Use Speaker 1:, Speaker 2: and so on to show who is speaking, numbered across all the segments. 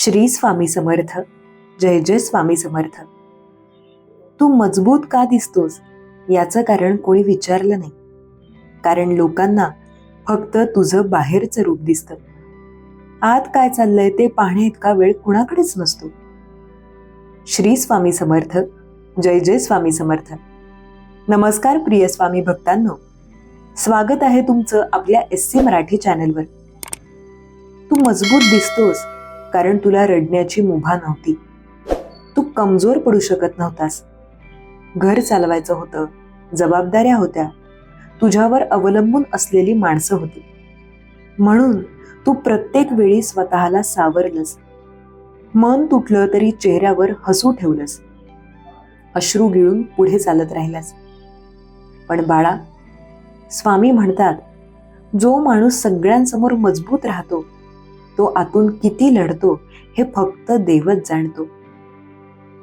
Speaker 1: श्री स्वामी समर्थ. जय जय स्वामी समर्थ. तू मजबूत का दिसतोस याचं कारण कोणी विचारलं नाही, कारण लोकांना फक्त तुझं बाहेरचं रूप दिसतं. आत काय चाललंय ते पाहण्या इतका वेळ कुणाकडेच नसतो. श्री स्वामी समर्थ. जय जय स्वामी समर्थ. नमस्कार प्रिय स्वामी भक्तांनो, स्वागत आहे तुमचं आपल्या SC मराठी चॅनलवर. तू मजबूत दिसतोस कारण तुला रडण्याची मुभा नव्हती. तू कमजोर पडू शकत नव्हतास. घर चालवायचं होतं, जबाबदाऱ्या होत्या, तुझ्यावर अवलंबून असलेली माणसं होती. म्हणून तू प्रत्येक वेळी स्वतःला सावरलंस. मन तुटलं तरी चेहऱ्यावर हसू ठेवलंस. अश्रू गिळून पुढे चालत राहिलास. पण बाळा, स्वामी म्हणतात, जो माणूस सगळ्यांसमोर मजबूत राहतो तो आतून किती लढतो हे फक्त देवच जाणतो.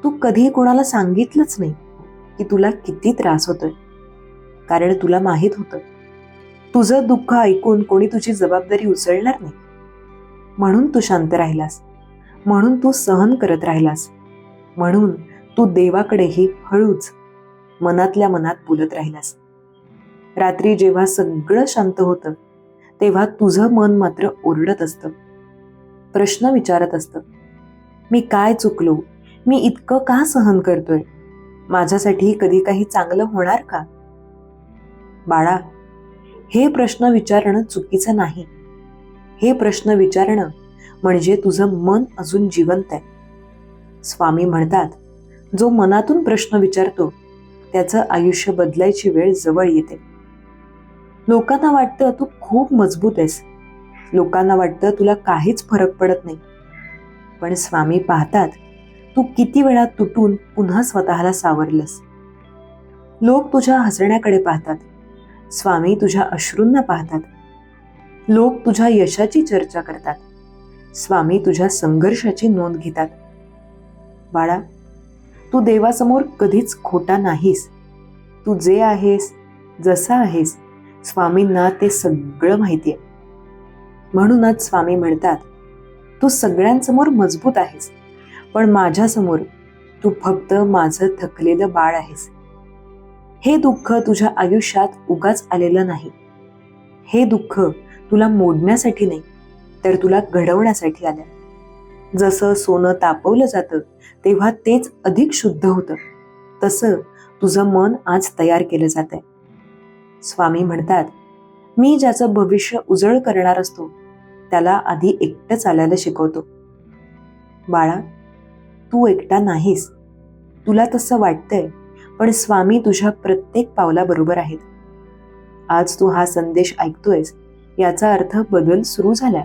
Speaker 1: तू कधी कोणाला सांगितलंच नाही की तुला किती त्रास होतोय, कारण तुला माहित होतं तुझं दुःख ऐकून कोणी तुझी जबाबदारी उचलणार नाही. म्हणून तू शांत राहिलास, म्हणून तू सहन करत राहिलास, म्हणून तू देवाकडेही हळूच मनातल्या मनात बोलत राहिलास. रात्री जेव्हा सगळं शांत होतं तेव्हा तुझं मन मात्र ओरडत असतं, प्रश्न विचारत असतं. मी काय चुकलो? मी इतकं का सहन करतोय? माझ्यासाठी कधी काही चांगलं होणार का? बाळा, हे प्रश्न विचारणं चुकीचं नाही. हे प्रश्न विचारणं म्हणजे तुझं मन अजून जिवंत आहे. स्वामी म्हणतात, जो मनातून प्रश्न विचारतो त्याचं आयुष्य बदलायची वेळ जवळ येते. लोकांना वाटतं तू खूप मजबूत आहेस, लोकांना वाटतं तुला काहीच फरक पडत नाही. पण स्वामी पाहतात तू किती वेळा तुटून पुन्हा स्वतःला सावरलंस. लोक तुझ्या हसण्याकडे पाहतात, स्वामी तुझ्या अश्रूंना पाहतात. लोक तुझ्या यशाची चर्चा करतात, स्वामी तुझ्या संघर्षाची नोंद घेतात. बाळा, तू देवासमोर कधीच खोटा नाहीस. तू जे आहेस, जसा आहेस, स्वामींना ते सगळं माहिती आहे. म्हणूनच स्वामी म्हणतात, तू सगळ्यांसमोर मजबूत आहेस, पण माझ्यासमोर तू फक्त माझं थकलेलं बाळ आहेस. हे दुःख तुझ्या आयुष्यात उगाच आलेलं नाही. हे दुःख तुला मोडण्यासाठी नाही, तर तुला घडवण्यासाठी आलं. जसं सोनं तापवलं जातं तेव्हा तेच अधिक शुद्ध होतं, तसं तुझं मन आज तयार केलं जात आहे. स्वामी म्हणतात, मी ज्याचं भविष्य उजळ करणार असतो त्याला आधी एकटं चालायला शिकवतो. बाळा, तू एकटा नाहीस. तुला तसं वाटतंय, पण स्वामी तुझ्या प्रत्येक पावलाबरोबर आहेत. आज तू हा संदेश ऐकतोयस याचा अर्थ बदल सुरू झालाय.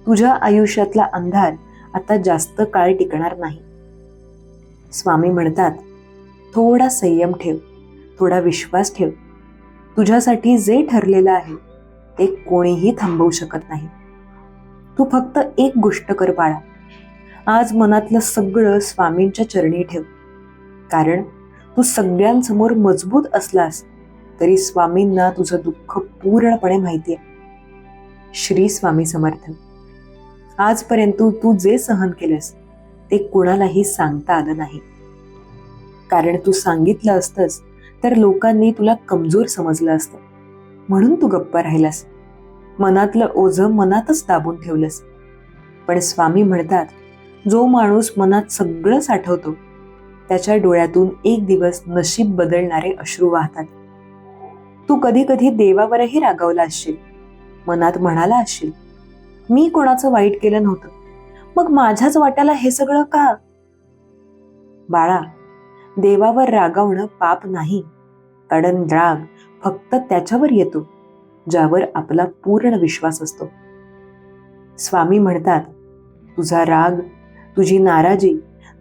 Speaker 1: तुझ्या आयुष्यातला अंधार आता जास्त काळ टिकणार नाही. स्वामी म्हणतात, थोडा संयम ठेव, थोडा विश्वास ठेव. तुझ्यासाठी जे ठरलेलं आहे ते कोणीही थांबवू शकत नाही. तू फक्त एक गोष्ट कर बाळा, आज मनातलं सगळं स्वामींच्या चरणी ठेव. कारण तू सगळ्यांसमोर मजबूत असलास तरी स्वामींना तुझं दुःख पूर्णपणे माहिती आहे. श्री स्वामी समर्थ. आजपर्यंत तू जे सहन केलंस ते कुणालाही सांगता आलं नाही, कारण तू सांगितलं असतंस तर लोकांनी तुला कमजोर समजलं असतं. म्हणून तू गप्प राहिलास, मनातलं ओझं मनातच दाबून ठेवलंस. पण स्वामी म्हणतात, जो माणूस मनात सगळं साठवतो त्याच्या डोळ्यातून एक दिवस नशीब बदलणारे अश्रू वाहतात. तू कधी कधी देवावरही रागावला असशील, मनात म्हणाला असशील, मी कोणाचं वाईट केलं नव्हतं, मग माझ्याच वाट्याला हे सगळं का? बाळा, देवावर रागावणं पाप नाही, कारण राग फक्त त्याच्यावर येतो ज्यावर आपला पूर्ण विश्वास असतो. स्वामी म्हणतात, तुझा राग, तुझी नाराजी,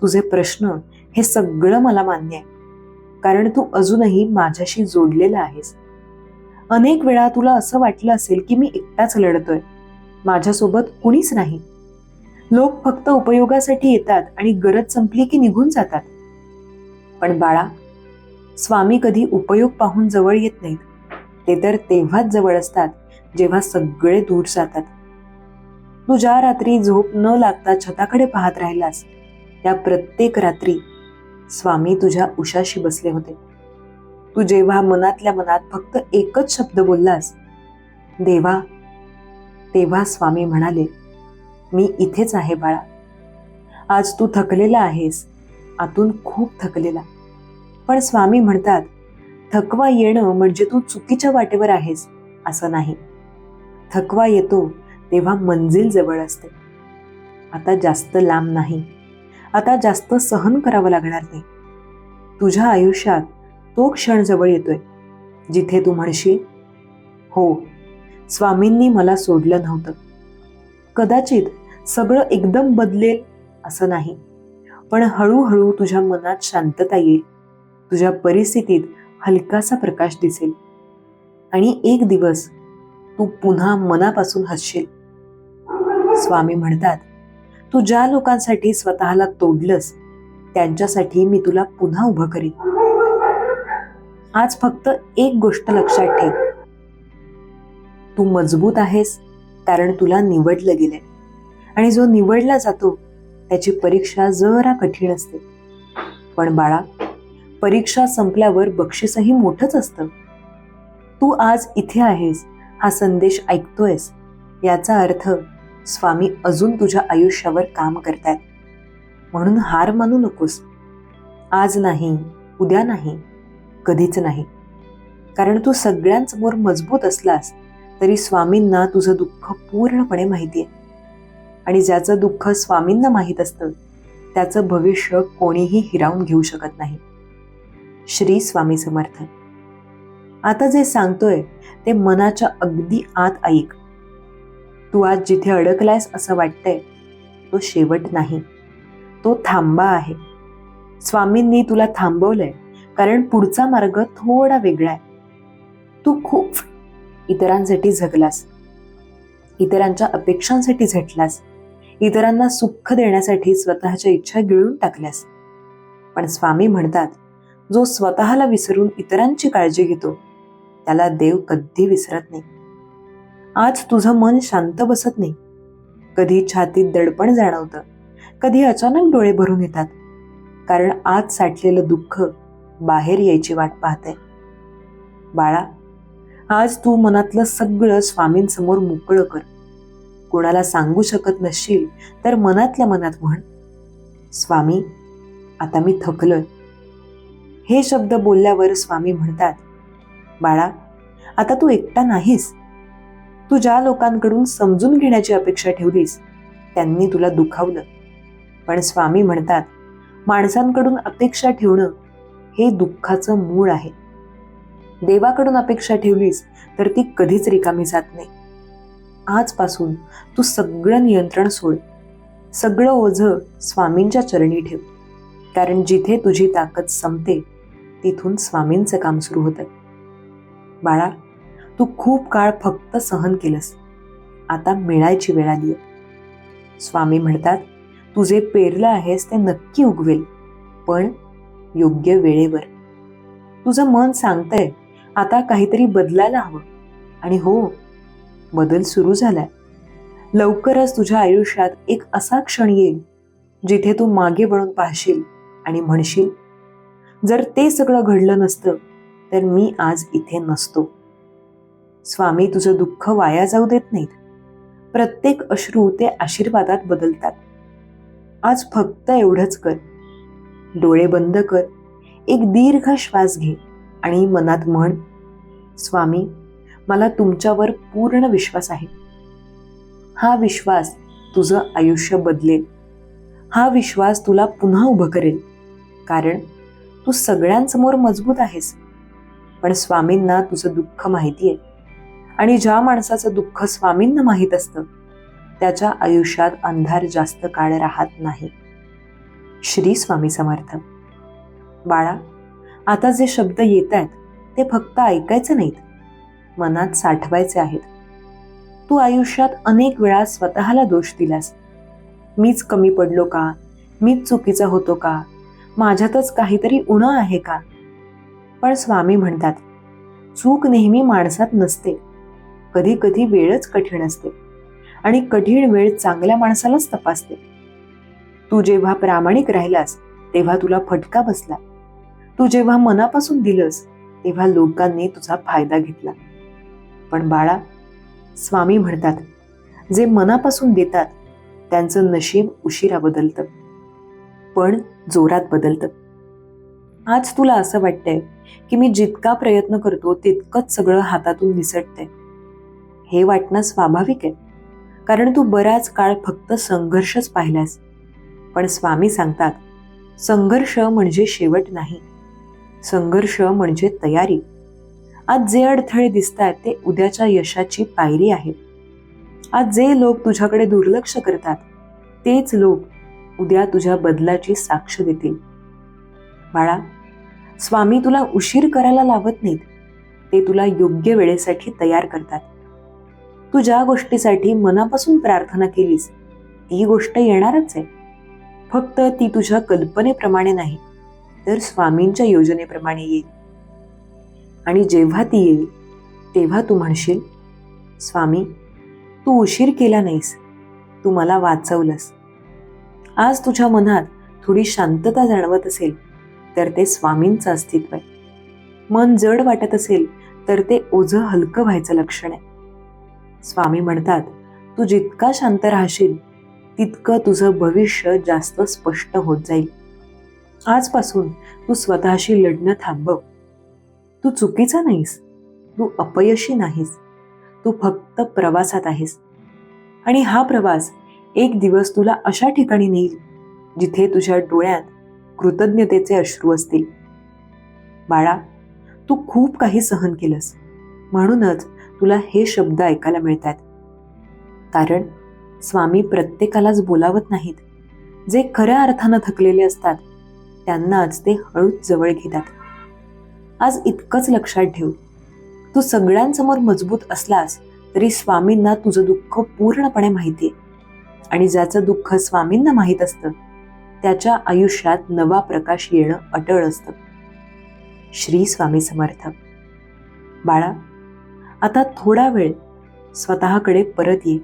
Speaker 1: तुझे प्रश्न हे सगळं मला मान्य आहे, कारण तू अजूनही माझ्याशी जोडलेला आहेस. अनेक वेळा तुला असं वाटलं असेल की मी एकटाच लढतोय, माझ्यासोबत कुणीच नाही. लोक फक्त उपयोगासाठी येतात आणि गरज संपली की निघून जातात. पण बाळा, स्वामी कधी उपयोग पाहून जवळ येत नाहीत. ते तर तेव्हाच जवळ असतात जेव्हा सगळे दूर जातात. तू ज्या रात्री झोप न लागता छताकडे पाहत राहिलास, त्या प्रत्येक रात्री स्वामी तुझ्या उशाशी बसले होते. तू जेव्हा मनातल्या मनात फक्त एकच शब्द बोललास, देवा, तेव्हा स्वामी म्हणाले, मी इथेच आहे बाळा. आज तू थकलेला आहेस, आतून खूप थकलेला. पण स्वामी म्हणतात, थकवा येणं म्हणजे तू चुकीच्या वाटेवर आहेस असं नाही. थकवा येतो तेव्हा मंजिल जवळ असते. आता जास्त लांब नाही, आता जास्त सहन करावं लागणार नाही. तुझ्या आयुष्यात तो क्षण जवळ येतोय जिथे तू म्हणशील, हो, स्वामींनी मला सोडलं नव्हतं. कदाचित सगळं एकदम बदलेल असं नाही, पण हळूहळू तुझ्या मनात शांतता येईल, तुझ्या परिस्थितीत हलकासा प्रकाश दिसेल आणि एक दिवस तू पुन्हा मनापासून हसशील. स्वामी म्हणतात, तू ज्या लोकांसाठी स्वतःला तोडलंस त्यांच्यासाठी मी तुला पुन्हा उभं करीन. आज फक्त एक गोष्ट लक्षात ठेव, तू मजबूत आहेस कारण तुला निवडलं गेलंय, आणि जो निवडला जातो त्याची परीक्षा जरा कठीण असते. पण बाळा, परीक्षा संपल्यावर बक्षीसही मोठंच असतं. तू आज इथे आहेस, हा संदेश ऐकतोयस, याचा अर्थ स्वामी अजून तुझ्या आयुष्यावर काम करतायत. म्हणून हार मानू नकोस. आज नाही, उद्या नाही, कधीच नाही. कारण तू सगळ्यांसमोर मजबूत असलास तरी स्वामींना तुझं दुःख पूर्णपणे माहिती आहे. आणि ज्याचं दुःख स्वामींना माहीत असतं त्याचं भविष्य कोणीही हिरावून घेऊ शकत नाही. श्री स्वामी समर्थ. आता जे सांगतोय ते मनाच्या अगदी आत ऐक. तू आज जिथे अडकलायस असं वाटतंय, तो शेवट नाही, तो थांबा आहे. स्वामींनी तुला थांबवलंय कारण पुढचा मार्ग थोडा वेगळा आहे. तू खूप इतरांसाठी जगलास, इतरांच्या अपेक्षांसाठी झटलास, इतरांना सुख देण्यासाठी स्वतःच्या इच्छा गिळून टाकल्यास. पण स्वामी म्हणतात, जो स्वतःला विसरून इतरांची काळजी घेतो त्याला देव कधी विसरत नाही. आज तुझं मन शांत बसत नाही. कधी छातीत दडपण जाणवतं, कधी अचानक डोळे भरून येतात, कारण आज साठलेलं दुःख बाहेर यायची वाट पाहते. बाळा, आज तू मनातलं सगळं स्वामींसमोर मोकळं कर. कोणाला सांगू शकत नसशील तर मनातल्या मनात म्हण, स्वामी, आता मी थकलोय. हे शब्द बोलल्यावर स्वामी म्हणतात, बाळा, आता तू एकटा नाहीस. तू ज्या लोकांकडून समजून घेण्याची अपेक्षा ठेवलीस त्यांनी तुला दुखावलं. पण स्वामी म्हणतात, माणसांकडून अपेक्षा ठेवणं हे दुःखाचं मूळ आहे. देवाकडून अपेक्षा ठेवलीस तर ती कधीच रिकामी जात नाही. आजपासून तू सगळं नियंत्रण सोड, सगळं ओझं स्वामींच्या चरणी ठेव. कारण जिथे तुझी ताकद संपते तिथून स्वामींचं काम सुरू होतं. बाळा, तू खूप काळ फक्त सहन केलंस, आता मिळायची वेळ आली आहे. स्वामी म्हणतात, तू जे पेरलं आहेस ते नक्की उगवेल, पण योग्य वेळेवर. तुझं मन सांगतंय आता काहीतरी बदलायला हवं, आणि हो, बदल सुरू झालाय. लवकरच तुझ्या आयुष्यात एक असा क्षण येईल जिथे तू मागे वळून पाहशील आणि म्हणशील, जर ते सगळं घडलं नसतं तर मी आज इथे नसतो. स्वामी तुझं दुःख वाया जाऊ देत नाहीत. प्रत्येक अश्रू ते आशीर्वादात बदलतात. आज फक्त एवढंच कर, डोळे बंद कर, एक दीर्घ श्वास घे आणि मनात म्हण, स्वामी, मला तुमच्यावर पूर्ण विश्वास आहे. हा विश्वास तुझं आयुष्य बदलेल. हा विश्वास तुला पुन्हा उभं करेल. कारण तू सगळ्यांसमोर मजबूत आहेस, पण स्वामींना तुझं दुःख माहिती आहे. आणि ज्या माणसाचं दुःख स्वामींना माहीत असतं त्याच्या आयुष्यात अंधार जास्त काळ राहत नाही. श्री स्वामी समर्थ. बाळा, आता जे शब्द येत आहेत ते फक्त ऐकायचे नाहीत, मनात साठवायचे आहेत. तू आयुष्यात अनेक वेळा स्वतःला दोष दिलास. मीच कमी पडलो का? मीच चुकीचा होतो का? माझ्यातच काहीतरी उणं आहे का? पण स्वामी म्हणतात, चूक नेहमी माणसात नसते, कधी कधी वेळच कठीण असते. आणि कठीण वेळ चांगल्या माणसालाच तपासते. तू जेव्हा प्रामाणिक राहिलास तेव्हा तुला फटका बसला. तू जेव्हा मनापासून दिलंस तेव्हा लोकांनी तुझा फायदा घेतला. पण बाळा, स्वामी म्हणतात, जे मनापासून देतात त्यांचं नशीब उशिरा बदलतं, पण जोरात बदलतं. आज तुला असं वाटतंय की मी जितका प्रयत्न करतो तितकंच सगळं हातातून निसटतंय. हे वाटणं स्वाभाविक आहे, कारण तू बराच काळ फक्त संघर्षच पाहिलास. पण स्वामी सांगतात, संघर्ष म्हणजे शेवट नाही, संघर्ष म्हणजे तयारी. आज जे अडथळे दिसतात ते उद्याच्या यशाची पायरी आहे. आज जे लोक तुझ्याकडे दुर्लक्ष करतात तेच लोक उद्या तुझ्या बदलाची साक्ष देतील. बाळा, स्वामी तुला उशीर करायला लावत नाहीत, ते तुला योग्य वेळेसाठी तयार करतात. तू ज्या गोष्टीसाठी मनापासून प्रार्थना केलीस ती गोष्ट येणारच आहे. फक्त ती तुझ्या कल्पनेप्रमाणे नाही तर स्वामींच्या योजनेप्रमाणे येईल. आणि जेव्हा ती येईल तेव्हा तू म्हणशील, स्वामी, तू उशीर केला नाहीस, तू मला वाचवलंस. आज तुझ्या मनात थोडी शांतता जाणवत असेल तर ते स्वामींचं अस्तित्व आहे. मन जड वाटत असेल तर ते ओझं हलकं व्हायचं लक्षण आहे. स्वामी म्हणतात, तू जितका शांत राहशील तितकं तुझं भविष्य जास्त स्पष्ट होत जाईल. आजपासून तू स्वतःशी लढणं थांबव. तू चुकीचा नाहीस, तू अपयशी नाहीस, तू फक्त प्रवासात आहेस. आणि हा प्रवास एक दिवस तुला अशा ठिकाणी नेईल जिथे तुझ्या डोळ्यात कृतज्ञतेचे अश्रू असतील. बाळा, तू खूप काही सहन केलंस, म्हणूनच तुला हे शब्द ऐकायला मिळतात. कारण स्वामी प्रत्येकालाच बोलावत नाहीत. जे खऱ्या अर्थानं थकलेले असतात त्यांनाच ते हळूच जवळ घेतात. आज इतकंच लक्षात ठेव, तू सगळ्यांसमोर मजबूत असलास तरी स्वामींना तुझं दुःख पूर्णपणे माहितीये. आणि ज्याचं दुःख स्वामींना माहीत असतं त्याच्या आयुष्यात नवा प्रकाश येणं अटळ असतं. श्री स्वामी समर्थ. बाळा, आता थोडा वेळ स्वतःकडे परत ये.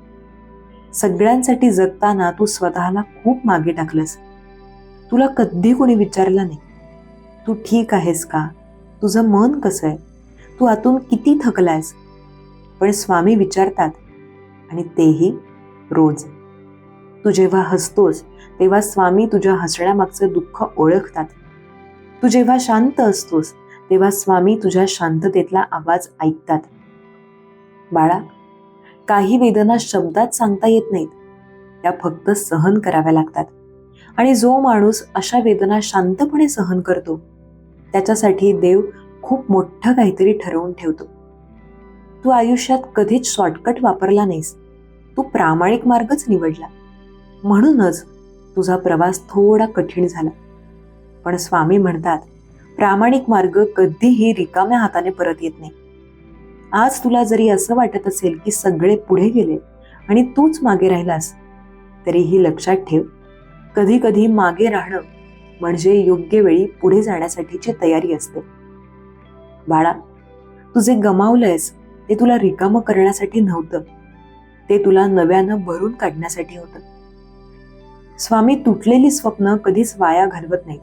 Speaker 1: सगळ्यांसाठी जगताना तू स्वतःला खूप मागे टाकलंस. तुला कधी कोणी विचारलं नाही, तू ठीक आहेस का, तुझं मन कसं आहे, तू आतून किती थकलायस. पण स्वामी विचारतात, आणि तेही रोज. तू जेव्हा हसतोस तेव्हा स्वामी तुझ्या हसण्यामागचं दुःख ओळखतात. तू जेव्हा शांत असतोस तेव्हा स्वामी तुझ्या शांततेतला आवाज ऐकतात. बाळा, काही वेदना शब्दात सांगता येत नाहीत, त्या फक्त सहन कराव्या लागतात. आणि जो माणूस अशा वेदना शांतपणे सहन करतो त्याच्यासाठी देव खूप मोठं काहीतरी ठरवून ठेवतो. तू आयुष्यात कधीच शॉर्टकट वापरला नाहीस, तू प्रामाणिक मार्गच निवडला. म्हणूनच तुझा प्रवास थोडा कठीण झाला. पण स्वामी म्हणतात, प्रामाणिक मार्ग कधीही रिकाम्या हाताने परत येत नाही. आज तुला जरी असं वाटत असेल की सगळे पुढे गेले आणि तूच मागे राहिलास, तरीही लक्षात ठेव, कधी कधी मागे राहणं म्हणजे योग्य वेळी पुढे जाण्यासाठीची तयारी असते. बाळा, तू जे गमावलंयस ते तुला रिकामं करण्यासाठी नव्हतं, ते तुला नव्यानं भरून काढण्यासाठी होतं. स्वामी तुटलेली स्वप्न कधीच वाया घालवत नाहीत,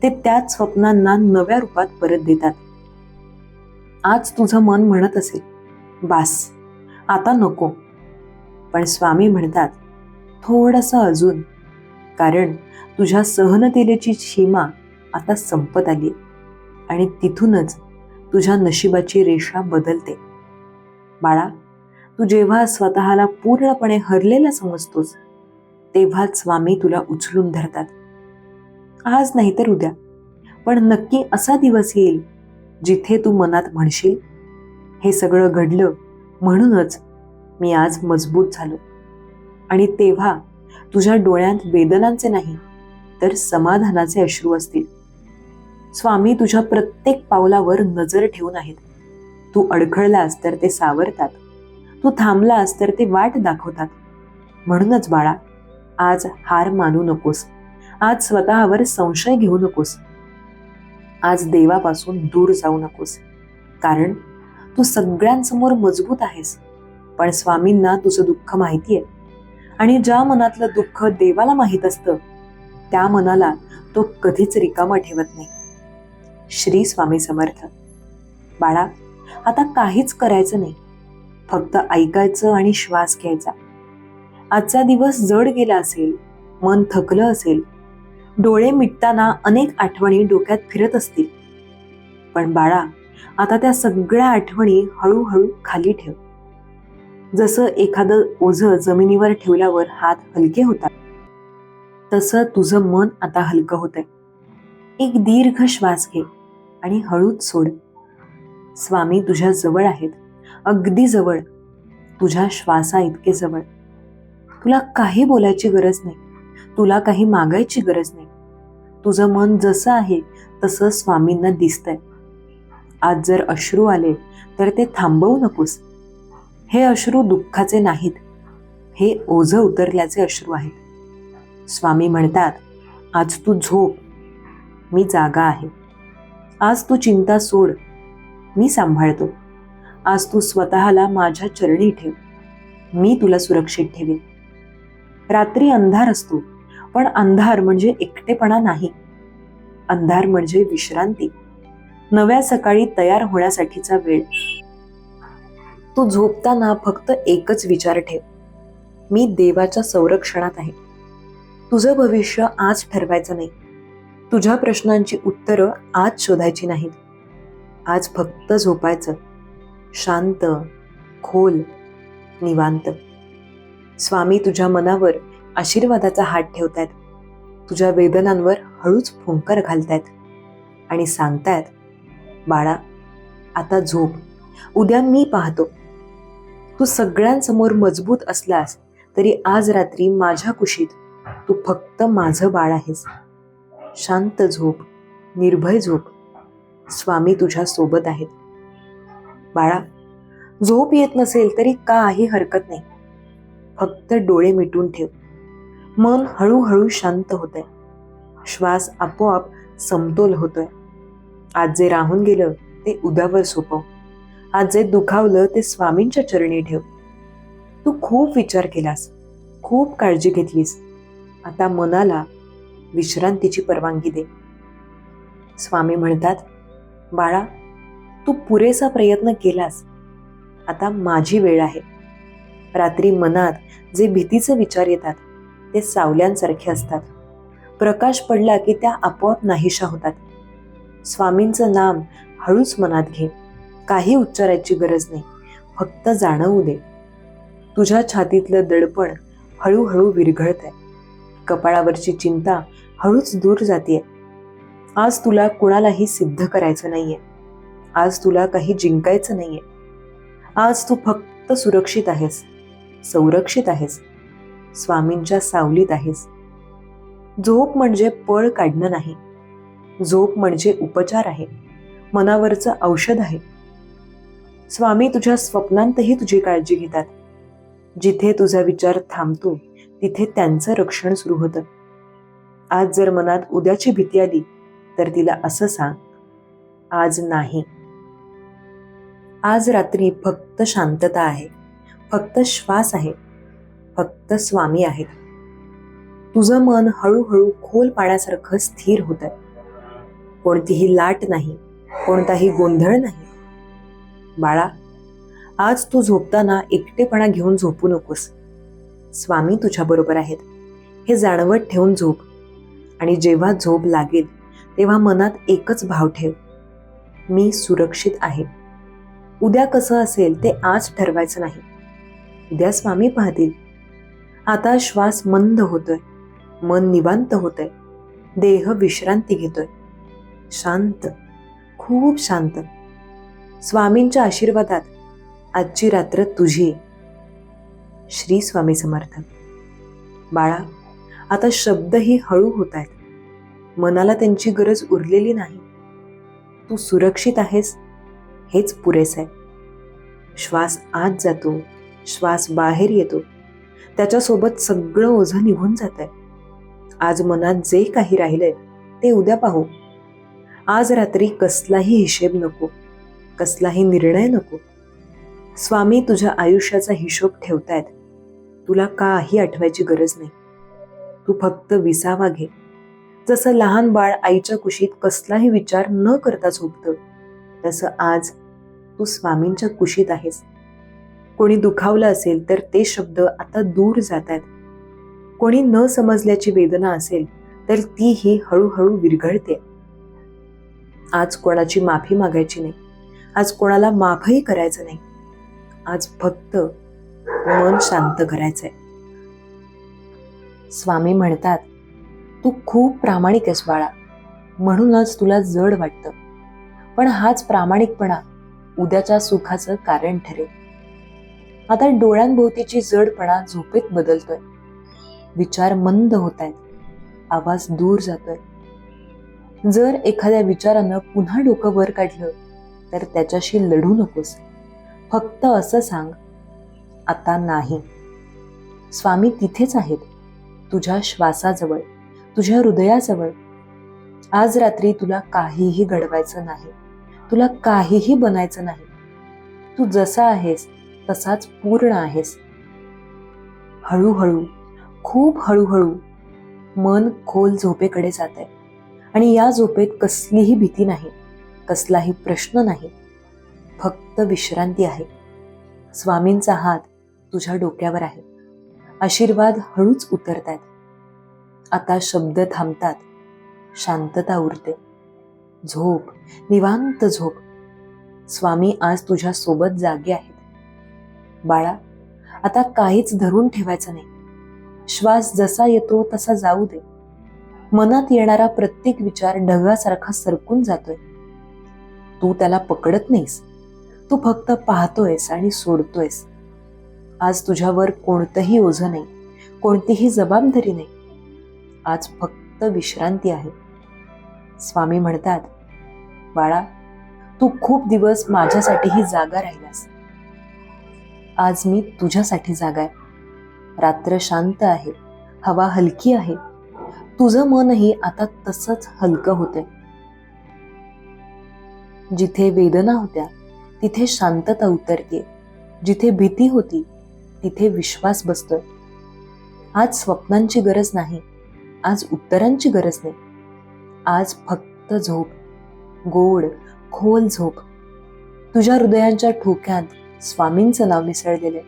Speaker 1: ते त्याच स्वप्नांना नव्या रूपात परत देतात. आज तुझं मन म्हणत असेल, बास, आता नको. पण स्वामी म्हणतात, थोडंसं अजून, कारण तुझ्या सहनशीलतेची सीमा आता संपत आली आणि तिथूनच तुझ्या नशिबाची रेषा बदलते. बाळा, तू जेव्हा स्वतःला पूर्णपणे हरलेला समजतोस तेव्हाच स्वामी तुला उचलून धरतात. आज नाही तर उद्या, पण नक्की असा दिवस येईल जिथे तू मनात म्हणशील, हे सगळं घडलं म्हणूनच मी आज मजबूत झालो. आणि तेव्हा तुझ्या डोळ्यात वेदनांचे नाही तर समाधानाचे अश्रू असतील. स्वामी तुझ्या प्रत्येक पावलावर नजर ठेवून आहेत. तू अडखळलास तर ते सावरतात, तू थांबलास तर ते वाट दाखवतात. म्हणूनच बाळा, आज हार मानू नकोस, आज स्वतःवर संशय घेऊ नकोस, आज देवापासून दूर जाऊ नकोस. कारण तू सगळ्यांसमोर मजबूत आहेस. पण स्वामींना तुझं दुःख माहितीये, आणि ज्या मनातलं दुःख देवाला माहीत असतं त्या मनाला तो कधीच रिकामा ठेवत नाही. श्री स्वामी समर्थ. बाळा, आता काहीच करायचं नाही, फक्त ऐकायचं आणि श्वास घ्यायचा. आजचा दिवस जड गेला असेल, मन थकलं असेल, डोळे मिटताना अनेक आठवणी डोक्यात फिरत असतील, पण बाळा, आता त्या सगळ्या आठवणी हळूहळू खाली ठेव. जसं एखादं ओझं जमिनीवर ठेवल्यावर हात हलके होतात, तसं तुझं मन आता हलकं होतंय. एक दीर्घ श्वास घे आणि हळूच सोड. स्वामी तुझ्या जवळ आहेत, अगदी जवळ, तुझ्या श्वासा इतके जवळ. तुला काही बोलायची गरज नाही, तुला काही मागायची गरज नाही. तुझं मन जसं आहे तसं स्वामींना दिसतंय. आज जर अश्रू आले तर ते थांबवू नकोस. हे अश्रू दुःखाचे नाहीत, हे ओझं उतरल्याचे अश्रू आहेत. स्वामी म्हणतात, आज तू झोप, मी जागा आहे. आज तू चिंता सोड, मी सांभाळतो. आज तू स्वतःला माझ्या चरणी ठेव, मी तुला सुरक्षित ठेवेन. रात्री अंधार असतो, पण अंधार म्हणजे एकटेपणा नाही. अंधार म्हणजे विश्रांती, नव्या सकाळी तयार होण्यासाठीचा वेळ. तू झोपताना फक्त एकच विचार ठेव, मी देवाच्या संरक्षणात आहे. तुझं भविष्य आज ठरवायचं नाही, तुझ्या प्रश्नांची उत्तरं आज शोधायची नाहीत. आज फक्त झोपायचं, शांत, खोल, निवांत. स्वामी तुझ्या मनावर आशीर्वादाचा हात ठेवतायत, तुझ्या वेदनांवर हळूच फुंकर घालतायत आणि सांगतायत, बाळा, आता झोप, उद्या मी पाहतो. तू सगळ्यांसमोर मजबूत असलास तरी आज रात्री माझ्या कुशीत तू फक्त माझं बाळ आहेस. शांत झोप, निर्भय झोप, स्वामी तुझ्या सोबत आहेत. बाळा, झोप येत नसेल तरी काही हरकत नाही, फक्त डोळे मिटून ठेव. मन हळूहळू शांत होतंय, श्वास आपोआप समतोल होतोय. आज जे राहून गेलं ते उद्यावर सोपव. आज जे दुखावलं ते स्वामींच्या चरणी ठेव. तू खूप विचार केलास, खूप काळजी घेतलीस, आता मनाला विश्रांतीची परवानगी दे. स्वामी म्हणतात, बाळा, तू पुरेसा प्रयत्न केलास, आता माझी वेळ आहे. रात्री मनात जे भीतीचे विचार येतात ते सावल्यांसारखे असतात. प्रकाश पडला की त्या आपोआप नाहीशा होतात. स्वामींचं नाम हळूच मनात घे, काही उच्चारायची गरज नाही, फक्त जाणवू दे. तुझ्या छातीतलं दडपण हळूहळू विरघळतंय, कपाळावरची चिंता हळूच दूर जातीये. आज तुला कुणालाही सिद्ध करायचं नाहीये, आज तुला काही जिंकायचं नाहीये. आज तू फक्त सुरक्षित आहेस, संरक्षित आहेस, स्वामींच्या सावलीत आहेस. झोप म्हणजे पळ काढणं नाही, झोप म्हणजे उपचार आहे, मनावरचं औषध आहे. स्वामी तुझ्या स्वप्नांतही तुझी काळजी घेतात. जिथे तुझा विचार थांबतो तिथे त्यांचं रक्षण सुरू होतं. आज जर मनात उद्याची भीती आली तर तिला असं सांग, आज नाही. आज रात्री फक्त शांतता आहे, फक्त श्वास आहे, फक्त स्वामी आहेत. तुझं मन हळूहळू खोल पाण्यासारखं स्थिर होतंय. कोणतीही लाट नाही, कोणताही गोंधळ नाही. बाळा, आज तू झोपताना एकटेपणा घेऊन झोपू नकोस. स्वामी तुझ्या बरोबर आहेत हे जाणवत ठेवून झोप. आणि जेव्हा झोप लागेल तेव्हा मनात एकच भाव ठेव, मी सुरक्षित आहे. उद्या कसं असेल ते आज ठरवायचं नाही, उद्या स्वामी पाहतील. आता श्वास मंद होतोय, मन निवांत होतंय, देह विश्रांती घेतोय, शांत, खूप शांत. स्वामींच्या आशीर्वादात आजची रात्र तुझी. श्री स्वामी समर्थ. बाळा, आता शब्दही हळू होत आहेत, मनाला त्यांची गरज उरलेली नाही. तू सुरक्षित आहेस, हेच पुरेसं आहे. श्वास आत जातो, श्वास बाहेर येतो, त्याच्यासोबत सगळं ओझं निघून जातंय. आज मनात जे काही राहिलंय ते उद्या पाहू. आज रात्री कसलाही हिशेब नको, कसलाही निर्णय नको, स्वामी तुझ्या आयुष्याचा हिशोब ठेवतायत. तुला काही आठवायची गरज नाही. तू फक्त विसावा घे. जसं लहान बाळ आईच्या कुशीत कसलाही विचार न करता झोपतं, तसं आज तू स्वामींच्या कुशीत आहेस. कोणी दुखावलं असेल तर ते शब्द आता दूर जात आहेत. कोणी न समजल्याची वेदना असेल तर तीही हळूहळू विरघळते. आज कोणाची माफी मागायची नाही. आज कोणाला माफही करायचं नाही. आज फक्त मन शांत करायचंय. स्वामी म्हणतात, तू खूप प्रामाणिक आहेस बाळा, म्हणूनच तुला जड वाटतं. पण हाच प्रामाणिकपणा उद्याच्या सुखाचं कारण ठरेल. आता डोळ्यांभोवतीची जडपणा झोपेत बदलतोय. विचार मंद होत आहेत. आवाज दूर जातोय. जर एखाद्या विचारानं पुन्हा डोकं वर काढलं तर त्याच्याशी लढू नकोस. फक्त असं सांग, आता नाही. स्वामी तिथेच आहेत, तुझ्या श्वासाजवळ, तुझ्या हृदयाजवळ. आज रात्री तुला काहीही घडवायचं नाही. तुला काहीही बनायचं नाही. तू जसा आहेस तसाच पूर्ण आहेस. हळूहळू, खूप हळूहळू मन खोल झोपेकडे जात आहे. आणि या झोपेत कसलीही भीती नाही, कसलाही प्रश्न नाही. फक्त विश्रांती आहे. स्वामींचा हात तुझ्या डोक्यावर आहे. आशीर्वाद हळूच उतरतायत. आता शब्द थांबतात. शांतता उरते. झोप, निवांत झोप. स्वामी आज तुझ्या सोबत जागे आहेत. बाळा, आता काहीच धरून ठेवायचं नाही. श्वास जसा येतो तसा जाऊ दे. मनात येणारा प्रत्येक विचार ढगासारखा सरकून जातोय. तू त्याला पकडत नाहीस. तू फक्त पाहतोयस आणि सोडतोयस. आज तुझ्यावर कोणतंही ओझं नाही, कोणतीही जबाबदारी नाही. आज फक्त विश्रांती आहे. स्वामी म्हणतात, बाळा, तू खूप दिवस माझ्यासाठीही जागा राहिलास. आज मी तुझ्यासाठी जागा आहे. रात्र शांत आहे. हवा हलकी आहे. तुझं मनही आता तसंच हलकं होतंय. जिथे वेदना होत्या तिथे शांतता उतरते. जिथे भीती होती तिथे विश्वास बसतोय. आज स्वप्नांची गरज नाही. आज उत्तरांची गरज नाही. आज फक्त झोप, गोड खोल झोप. तुझ्या हृदयांच्या ठोक्यात स्वामींचं नाव मिसळलेलं आहे.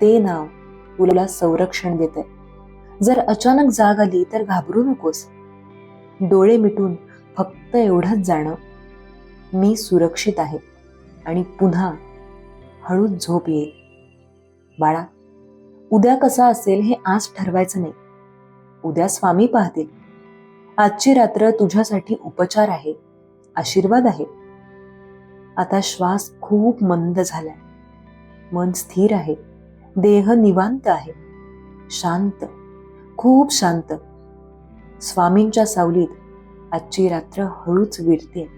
Speaker 1: ते नाव तुला संरक्षण देतंय. जर अचानक जाग आली तर घाबरू नकोस. डोळे मिटून फक्त एवढंच जाणं, मी सुरक्षित आहे. आणि पुन्हा हळूच झोप येईल. बाळा, उद्या कसा असेल हे आज ठरवायचं नाही. उद्या स्वामी पाहतील. आजची रात्र तुझ्यासाठी उपचार आहे, आशीर्वाद आहे. आता श्वास खूप मंद झालाय. मन स्थिर आहे. देह निवांत आहे. शांत, खूप शांत. स्वामींच्या सावलीत आजची रात्र हळूच विरते.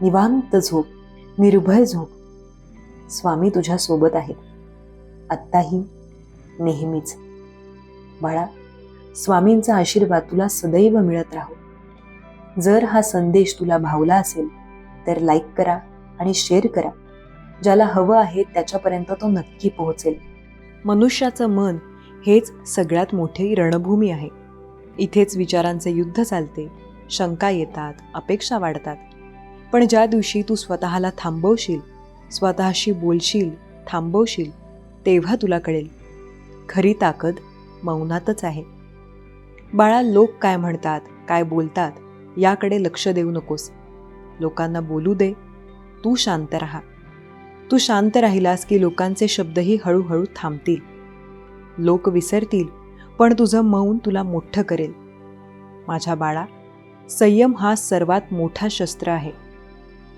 Speaker 1: निवांत झोप, निर्भय झोप. स्वामी तुझ्या सोबत आहेत. आत्ताही, नेहमीच. बाळा, स्वामींचा आशीर्वाद तुला सदैव मिळत राहो. जर हा संदेश तुला भावला असेल तर लाईक करा आणि शेअर करा. ज्याला हवं आहे त्याच्यापर्यंत तो नक्की पोहोचेल. मनुष्याचं मन हेच सगळ्यात मोठी रणभूमी आहे. इथेच विचारांचे युद्ध चालते. शंका येतात, अपेक्षा वाढतात. पण ज्या दिवशी तू स्वतःला थांबवशील, स्वतःशी बोलशील, थांबवशील, तेव्हा तुला कळेल खरी ताकद मौनातच आहे. बाळा, लोक काय म्हणतात, काय बोलतात याकडे लक्ष देऊ नकोस. लोकांना बोलू दे. तू शांत राहा. तू शांत राहिलास की लोकांचे शब्दही हळूहळू थांबतील. लोक विसरतील, पण तुझं मौन तुला मोठं करेल. माझ्या बाळा, संयम हा सर्वात मोठा शस्त्र आहे.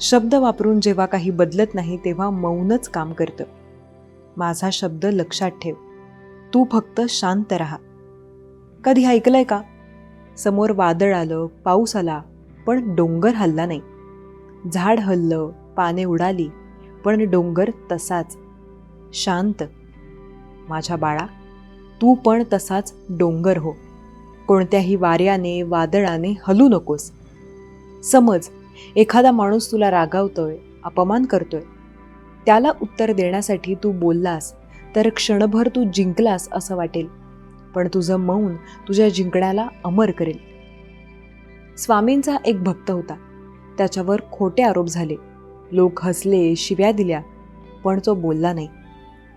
Speaker 1: शब्द वापरून जेव्हा काही बदलत नाही तेव्हा मौनच काम करतं. माझा शब्द लक्षात ठेव. तू फक्त शांत राहा. कधी ऐकलंय का? समोर वादळ आलं, पाऊस आला, पण डोंगर हलला नाही. झाड हललं, पाने उडाली, पण डोंगर तसाच शांत. माझ्या बाळा, तू पण तसाच डोंगर हो. कोणत्याही वाऱ्याने, वादळाने हलू नकोस. समज एखादा माणूस तुला रागावतोय, अपमान करतोय. त्याला उत्तर देण्यासाठी तू बोललास तर क्षणभर तू जिंकलास असं वाटेल, पण तुझं मौन तुझ्या जिंकण्याला अमर करेल. स्वामींचा एक भक्त होता. त्याच्यावर खोटे आरोप झाले, लोक हसले, शिव्या दिल्या, पण तो बोलला नाही,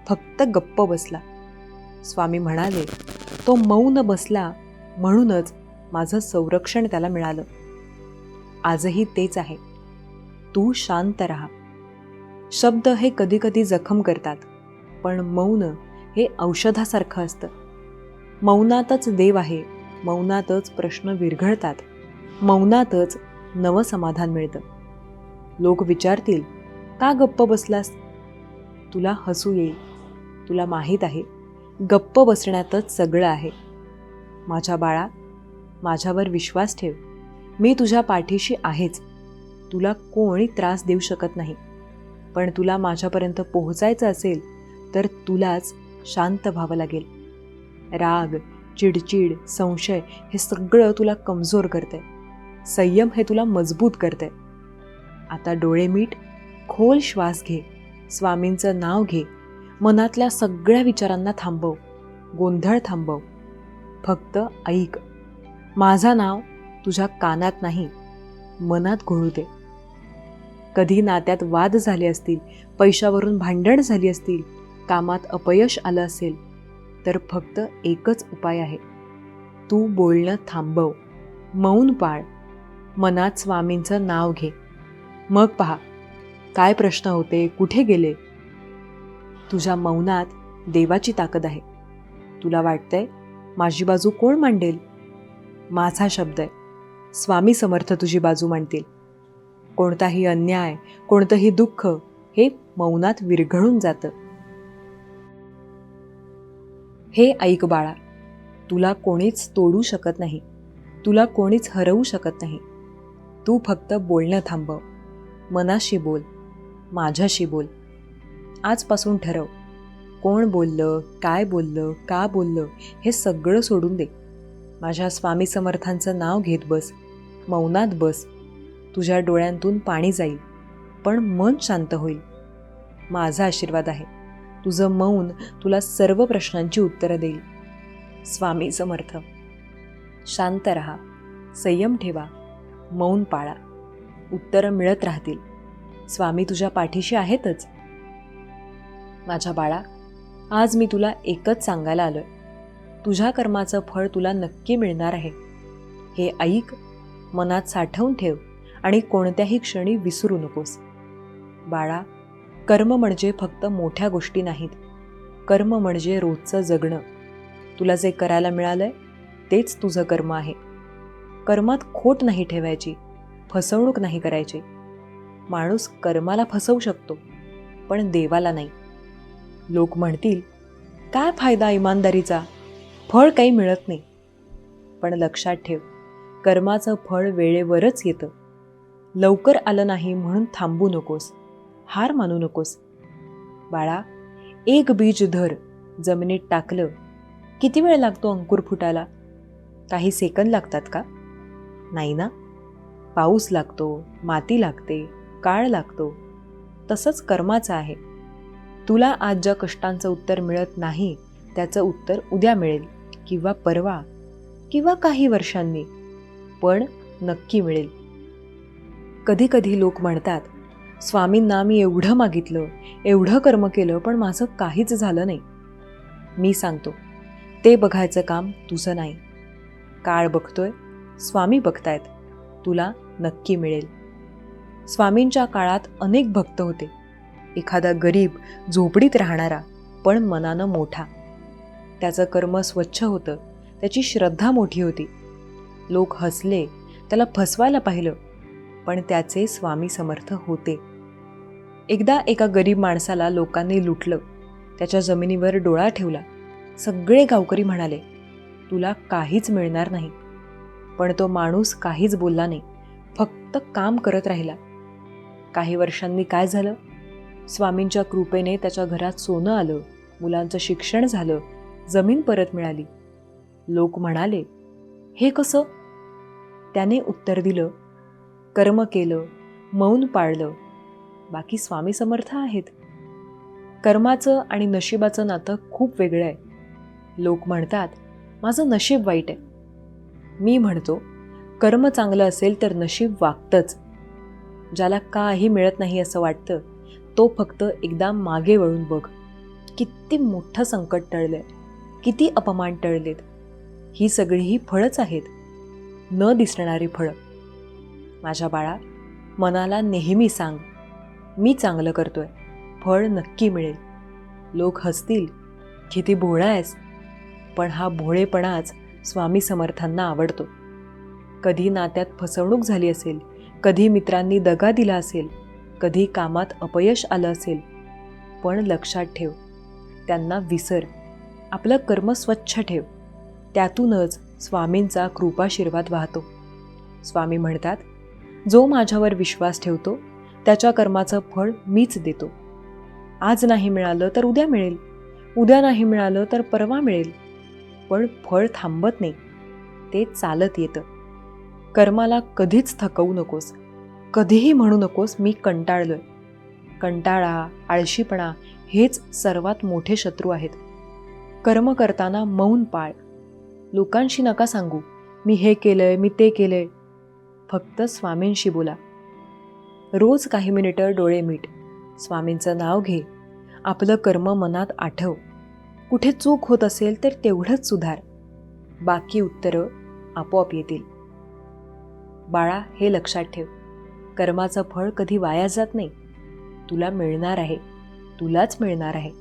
Speaker 1: फक्त गप्प बसला. स्वामी म्हणाले, तो मौन बसला म्हणूनच माझं संरक्षण त्याला मिळालं. आजही तेच आहे. तू शांत राहा. शब्द हे कधी कधी जखम करतात, पण मौन हे औषधासारखं असतं. मौनातच देव आहे, मौनातच प्रश्न विरघळतात, मौनातच नवं समाधान मिळतं. लोक विचारतील, का गप्प बसलास? तुला हसू येईल. तुला माहीत आहे, गप्प बसण्यातच सगळं आहे. माझ्या बाळा, माझ्यावर विश्वास ठेव. मी तुझ्या पाठीशी आहेच. तुला कोणी त्रास देऊ शकत नाही. पण तुला माझ्यापर्यंत पोहोचायचं असेल तर तुलाच शांत व्हावं लागेल. राग, चिडचिड, संशय हे सगळं तुला कमजोर करतंय. संयम हे तुला मजबूत करतंय. आता डोळे मीट, खोल श्वास घे, स्वामींचं नाव घे. मनातल्या सगळ्या विचारांना थांबव, गोंधळ थांबव. फक्त ऐक. माझं नाव तुझ्या कानात नाही, मनात घोळू दे. कधी नात्यात वाद झाले असतील, पैशावरून भांडण झाली असतील, कामात अपयश आलं असेल, तर फक्त एकच उपाय आहे. तू बोलणं थांबव, मौन पाळ, मनात स्वामींचं नाव घे. मग पहा, काय प्रश्न होते, कुठे गेले. तुझ्या मौनात देवाची ताकद आहे. तुला वाटतंय, माझी बाजू कोण मांडेल? माझा शब्द आहे, स्वामी समर्थ तुझी बाजू मांडतील. कोणताही अन्याय, कोणतंही दुःख हे मौनात विरघळून जातं. हे ऐक बाळा, तुला कोणीच तोडू शकत नाही, तुला कोणीच हरवू शकत नाही. तू फक्त बोलणं थांबव, मनाशी बोल, माझ्याशी बोल. आजपासून ठरव, कोण बोललं, काय बोललं, का बोललं हे सगळं सोडून दे. माझ्या स्वामी समर्थांचं नाव घेत बस, मौनात बस. तुझ्या डोळ्यांतून पाणी जाईल, पण मन शांत होईल. माझा आशीर्वाद आहे. तुझं मौन तुला सर्व प्रश्नांची उत्तरं देईल. स्वामी समर्थ. शांत रहा, संयम ठेवा, मौन पाळा. उत्तरं मिळत राहतील. स्वामी तुझ्या पाठीशी आहेतच. माझ्या बाळा, आज मी तुला एकच सांगायला आलोय. तुझ्या कर्माचं फळ तुला नक्की मिळणार आहे. हे ऐक, मनात साठवून ठेव आणि कोणत्याही क्षणी विसरू नकोस. बाळा, कर्म म्हणजे फक्त मोठ्या गोष्टी नाहीत. कर्म म्हणजे रोजचं जगणं. तुला जे करायला मिळालंय तेच तुझं कर्म आहे. कर्मात खोट नाही ठेवायची, फसवणूक नाही करायची. माणूस कर्माला फसवू शकतो, पण देवाला नाही. लोक म्हणतील, काय फायदा इमानदारीचा, फळ काही मिळत नाही. पण लक्षात ठेव, कर्माचं फळ वेळेवरच येतं. लवकर आलं नाही म्हणून थांबू नकोस, हार मानू नकोस. बाळा, एक बीज धर, जमिनीत टाकलं, किती वेळ लागतो अंकुर फुटायला? काही सेकंद लागतात का? नाही ना. पाऊस लागतो, माती लागते, काळ लागतो. तसंच कर्माचं आहे. तुला आज ज्या कष्टांचं उत्तर मिळत नाही त्याचं उत्तर उद्या मिळेल, किंवा परवा, किंवा काही वर्षांनी, पण नक्की मिळेल. कधी कधी लोक म्हणतात, स्वामींना मी एवढं मागितलं, एवढं कर्म केलं, पण माझं काहीच झालं नाही. मी सांगतो, ते बघायचं काम तुझं नाही. काळ बघतोय, स्वामी बघतायत. तुला नक्की मिळेल. स्वामींच्या काळात अनेक भक्त होते. एखादा गरीब, झोपडीत राहणारा, पण मनानं मोठा. त्याचं कर्म स्वच्छ होतं, त्याची श्रद्धा मोठी होती. लोक हसले, त्याला फसवायला पाहिलं, पण त्याचे स्वामी समर्थ होते. एकदा एका गरीब माणसाला लोकांनी लुटलं. त्याच्या जमिनीवर डोळा ठेवला. सगळे गावकरी म्हणाले, तुला काहीच मिळणार नाही. पण तो माणूस काहीच बोलला नाही, फक्त काम करत राहिला. काही वर्षांनी काय झालं? स्वामींच्या कृपेने त्याच्या घरात सोनं आलं, मुलांचं शिक्षण झालं, जमीन परत मिळाली. लोक म्हणाले, हे कसं? त्याने उत्तर दिलं, कर्म केलं, मौन पाळलं, बाकी स्वामी समर्थ आहेत.
Speaker 2: कर्माचं आणि नशिबाचं नातं खूप वेगळं आहे. लोक म्हणतात माझं नशीब वाईट आहे. मी म्हणतो कर्म चांगलं असेल तर नशीब वागतंच. ज्याला काही मिळत नाही असं वाटतं तो फक्त एकदा मागे वळून बघ. किती मोठं संकट टळलंय, किती अपमान टळलेत. ही सगळीही फळंच आहेत, न दिसणारी फळं. माझ्या बाळा, मनाला नेहमी सांग, मी चांगलं करतोय, फळ नक्की मिळेल. लोक हसतील, किती भोळा आहेस. पण हा भोळेपणाच स्वामी समर्थांना आवडतो. कधी नात्यात फसवणूक झाली असेल, कधी मित्रांनी दगा दिला असेल, कधी कामात अपयश आलं असेल, पण लक्षात ठेव, त्यांना विसर. आपलं कर्म स्वच्छ ठेव. त्यातूनच स्वामींचा कृपाशीर्वाद वाहतो. स्वामी म्हणतात, जो माझ्यावर विश्वास ठेवतो त्याच्या कर्माचं फळ मीच देतो. आज नाही मिळालं तर उद्या मिळेल, उद्या नाही मिळालं तर परवा मिळेल. पण फळ थांबत नाही, ते चालत येतं. कर्माला कधीच थकवू नकोस. कधीही म्हणू नकोस मी कंटाळलोय. कंटाळा, आळशीपणा हेच सर्वात मोठे शत्रू आहेत. कर्म करताना मौन पाळ. लोकांशी नका सांगू मी हे केलंय, मी ते केलंय. फक्त स्वामींशी बोला. रोज काही मिनिटं डोळे मीट, स्वामींचं नाव घे, आपलं कर्म मनात आठव. कुठे चूक होत असेल तर तेवढंच सुधार. बाकी उत्तरं आपोआप येतील. बाळा, हे लक्षात ठेव, कर्माचं फळ कधी वाया जात नाही. तुला मिळणार आहे, तुलाच मिळणार आहे.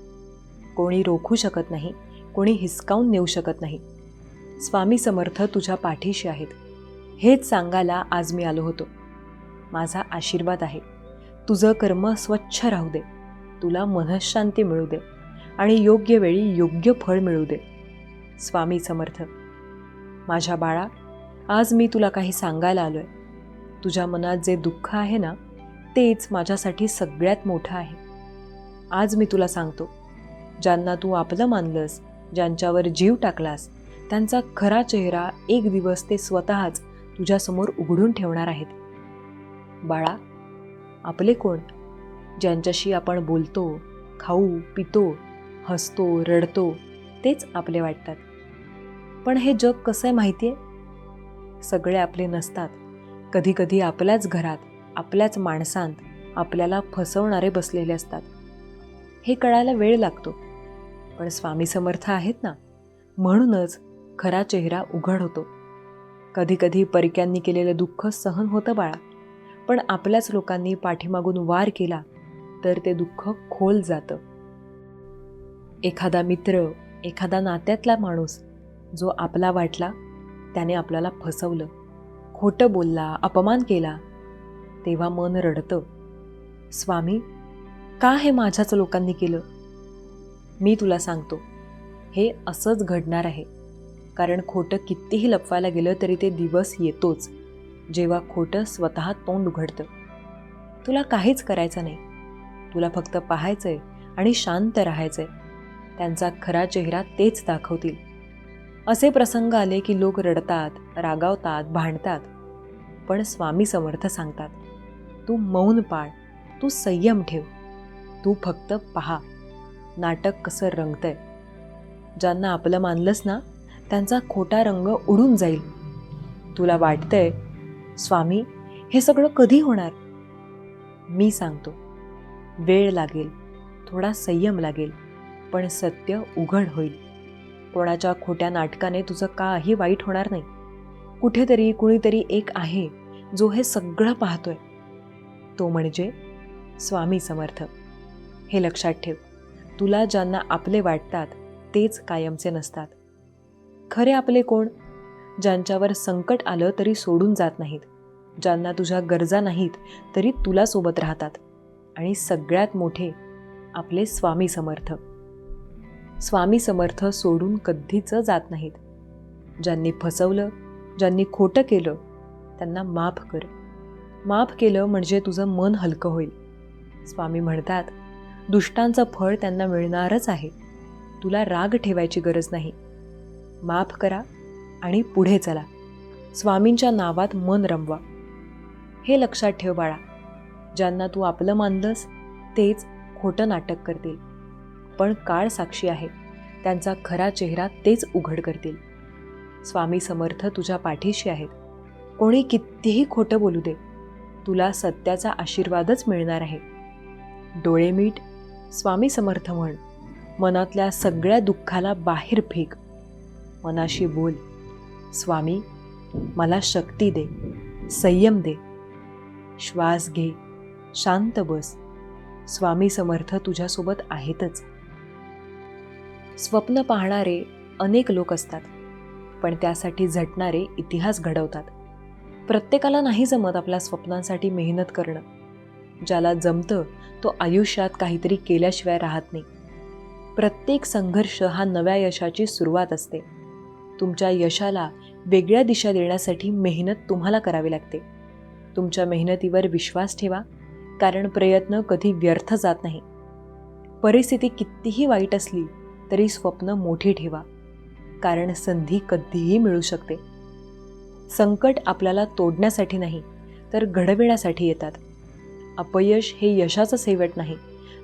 Speaker 2: कोणी रोखू शकत नाही, कोणी हिसकावून नेऊ शकत नाही. स्वामी समर्थ तुझ्या पाठीशी आहेत, हेच सांगायला आज मी आलो होतो. माझा आशीर्वाद आहे, तुझं कर्म स्वच्छ राहू दे, तुला मनःशांती मिळू दे आणि योग्य वेळी योग्य फळ मिळू दे. स्वामी समर्थ. माझ्या बाळा, आज मी तुला काही सांगायला आलोय. तुझ्या मनात जे दुःख आहे ना, तेच माझ्यासाठी सगळ्यात मोठं आहे. आज मी तुला सांगतो, ज्यांना तू आपलं मानलंस, ज्यांच्यावर जीव टाकलास, त्यांचा खरा चेहरा एक दिवस ते स्वतःच तुझ्यासमोर उघडून ठेवणार आहेत. बाळा, आपले कोण? ज्यांच्याशी आपण बोलतो, खाऊ पितो, हसतो, रडतो, तेच आपले वाटतात. पण हे जग कसं आहे माहिती आहे? सगळे आपले नसतात. कधी कधी आपल्याच घरात, आपल्याच माणसांत आपल्याला फसवणारे बसलेले असतात. हे कळायला वेळ लागतो. पण स्वामी समर्थ आहेत ना, म्हणूनच खरा चेहरा उघड होतो. कधी कधी परक्यांनी केलेलं दुःख सहन होतं बाळा, पण आपल्याच लोकांनी पाठीमागून वार केला तर ते दुःख खोल जातं. एखादा मित्र, एखादा नात्यातला माणूस जो आपला वाटला, त्याने आपल्याला फसवलं, खोटं बोलला, अपमान केला, तेव्हा मन रडतं. स्वामी, का हे माझ्याच लोकांनी केलं? मी तुला सांगतो, हे असंच घडणार आहे. कारण खोटं कितीही लपवायला गेलं तरी ते दिवस येतोच जेव्हा खोटं स्वतः तोंड उघडतं. तुला काहीच करायचं नाही, तुला फक्त पाहायचंय आणि शांत राहायचंय. त्यांचा खरा चेहरा तेच दाखवतील. असे प्रसंग आले की लोक रडतात, रागावतात, भांडतात. पण स्वामी समर्थ सांगतात, तू मौन पाळ, तू संयम ठेव, तू फक्त पहा नाटक कसं रंगतंय. ज्यांना आपलं मानलंस ना, त्यांचा खोटा रंग उडून जाईल. तुला वाटतंय स्वामी हे सगळं कधी होणार? मी सांगतो, वेळ लागेल, थोडा संयम लागेल, पण सत्य उघड होईल. कोणाच्या खोट्या नाटकाने तुझं काही वाईट होणार नाही. कुठेतरी कुणीतरी एक आहे जो हे सगळं पाहतोय. तो म्हणजे स्वामी समर्थ. हे लक्षात ठेव, तुला ज्यांना आपले वाटतात तेच कायमचे नसतात. खरे आपले कोण? ज्यांच्यावर संकट आलं तरी सोडून जात नाहीत, ज्यांना तुझ्या गरजा नाहीत तरी तुला सोबत राहतात. आणि सगळ्यात मोठे आपले स्वामी समर्थ. स्वामी समर्थ सोडून कधीच जात नाहीत. ज्यांनी फसवलं, ज्यांनी खोटं केलं, त्यांना माफ कर. माफ केलं म्हणजे तुझं मन हलकं होईल. स्वामी म्हणतात, दुष्टांचं फळ त्यांना मिळणारच आहे. तुला राग ठेवायची गरज नाही. माफ करा आणि पुढे चला. स्वामींच्या नावात मन रमवा. हे लक्षात ठेव बाळा, ज्यांना तू आपलं मानलंस तेच खोटं नाटक करतील. पण काळ साक्षी आहे, त्यांचा खरा चेहरा तेच उघड करतील. स्वामी समर्थ तुझ्या पाठीशी आहेत. कोणी कितीही खोटं बोलू दे, तुला सत्याचा आशीर्वादच मिळणार आहे. डोळे मीट, स्वामी समर्थ म्हण. मनातल्या सगळ्या दुःखाला बाहेर फेक. मनाशी बोल, स्वामी मला शक्ती दे, संयम दे. श्वास घे, शांत बस. स्वामी समर्थ तुझ्यासोबत आहेतच. स्वप्न पाहणारे अनेक लोक असतात, पण त्यासाठी झटणारे इतिहास घडवतात. प्रत्येकाला नाही जमत आपल्या स्वप्नांसाठी मेहनत करणं. ज्याला जमतं तो आयुष्यात काहीतरी केल्याशिवाय राहत नाही. प्रत्येक संघर्ष हा नव्या यशाची सुरुवात असते. तुमच्या यशाला वेगळ्या दिशा देण्यासाठी मेहनत तुम्हाला करावी लागते. तुमच्या मेहनतीवर विश्वास ठेवा, कारण प्रयत्न कधी व्यर्थ जात नाही. परिस्थिती कितीही वाईट असली तरी स्वप्न मोठी ठेवा, कारण संधी कधीही मिळू शकते. संकट आपल्याला तोडण्यासाठी नाही, तर घडविण्यासाठी येतात. अपयश हे यशाचं शेवट नाही,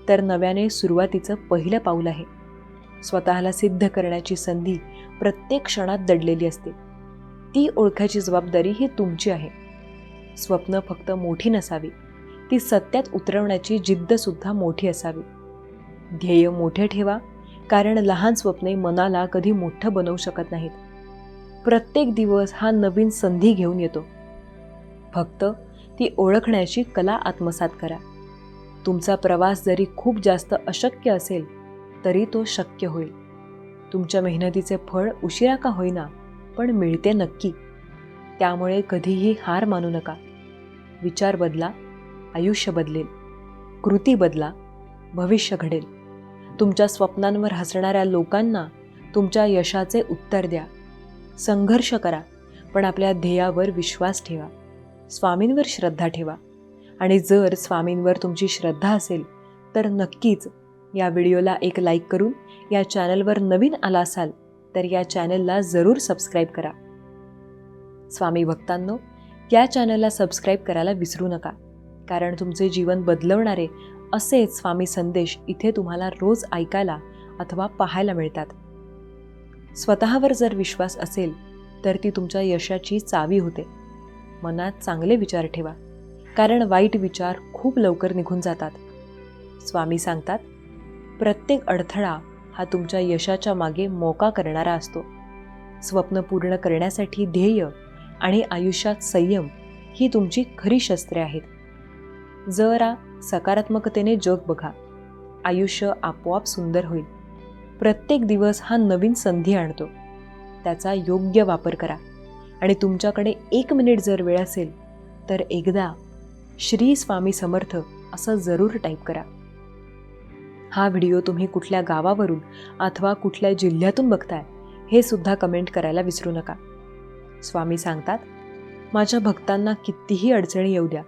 Speaker 2: तर नव्याने सुरुवातीचं पहिलं पाऊल आहे. स्वतःला सिद्ध करण्याची संधी प्रत्येक क्षणात दडलेली असते. ती ओळखायची जबाबदारी ही तुमची आहे. स्वप्न फक्त मोठी नसावी, ती सत्यात उतरवण्याची जिद्दसुद्धा मोठी असावी. ध्येय मोठे ठेवा, कारण लहान स्वप्ने मनाला कधी मोठं बनवू शकत नाहीत. प्रत्येक दिवस हा नवीन संधी घेऊन येतो. फक्त ती ओळखण्याची कला आत्मसात करा. तुमचा प्रवास जरी खूप जास्त अशक्य असेल तरी तो शक्य होईल. तुमच्या मेहनतीचे फळ उशिरा का होईना, पण मिळते नक्की. त्यामुळे कधीही हार मानू नका. विचार बदला, आयुष्य बदलेल. कृती बदला, भविष्य घडेल. तुमच्या स्वप्नांवर हसणाऱ्या लोकांना तुमच्या यशाचे उत्तर द्या. संघर्ष करा, पण आपल्या ध्येयावर विश्वास ठेवा. स्वामींवर श्रद्धा ठेवा. आणि जर स्वामींवर तुमची श्रद्धा असेल तर नक्कीच या व्हिडिओला एक लाईक करून, या चॅनलवर नवीन आला असाल तर या चॅनलला जरूर सबस्क्राईब करा. स्वामी भक्तांनो, या चॅनलला सबस्क्राईब करायला विसरू नका, कारण तुमचे जीवन बदलवणारे असेच स्वामी संदेश इथे तुम्हाला रोज ऐकायला अथवा पाहायला मिळतात. स्वतःवर जर विश्वास असेल तर ती तुमच्या यशाची चावी होते. मनात चांगले विचार ठेवा, कारण वाईट विचार खूप लवकर निघून जातात. स्वामी सांगतात, प्रत्येक अडथळा हा तुमच्या यशाच्या मागे मोका करणारा असतो. स्वप्न पूर्ण करण्यासाठी ध्येय आणि आयुष्यात संयम ही तुमची खरी शस्त्रे आहेत. जरा सकारात्मकतेने जग बघा. आयुष्य आपोआप सुंदर होईल. प्रत्येक दिवस हा नवीन संधी आणतो. त्याचा योग्य वापर करा. आणि तुमच्याकडे 1 मिनिट जर वेळ असेल तर एकदा श्री स्वामी समर्थ असं जरूर टाईप करा. हा व्हिडिओ तुम्ही कुठल्या गावावरून अथवा कुठल्या जिल्ह्यातून बघताय हे सुद्धा कमेंट करायला विसरू नका. स्वामी सांगतात, माझ्या भक्तांना कितीही अडचणी येऊ द्या,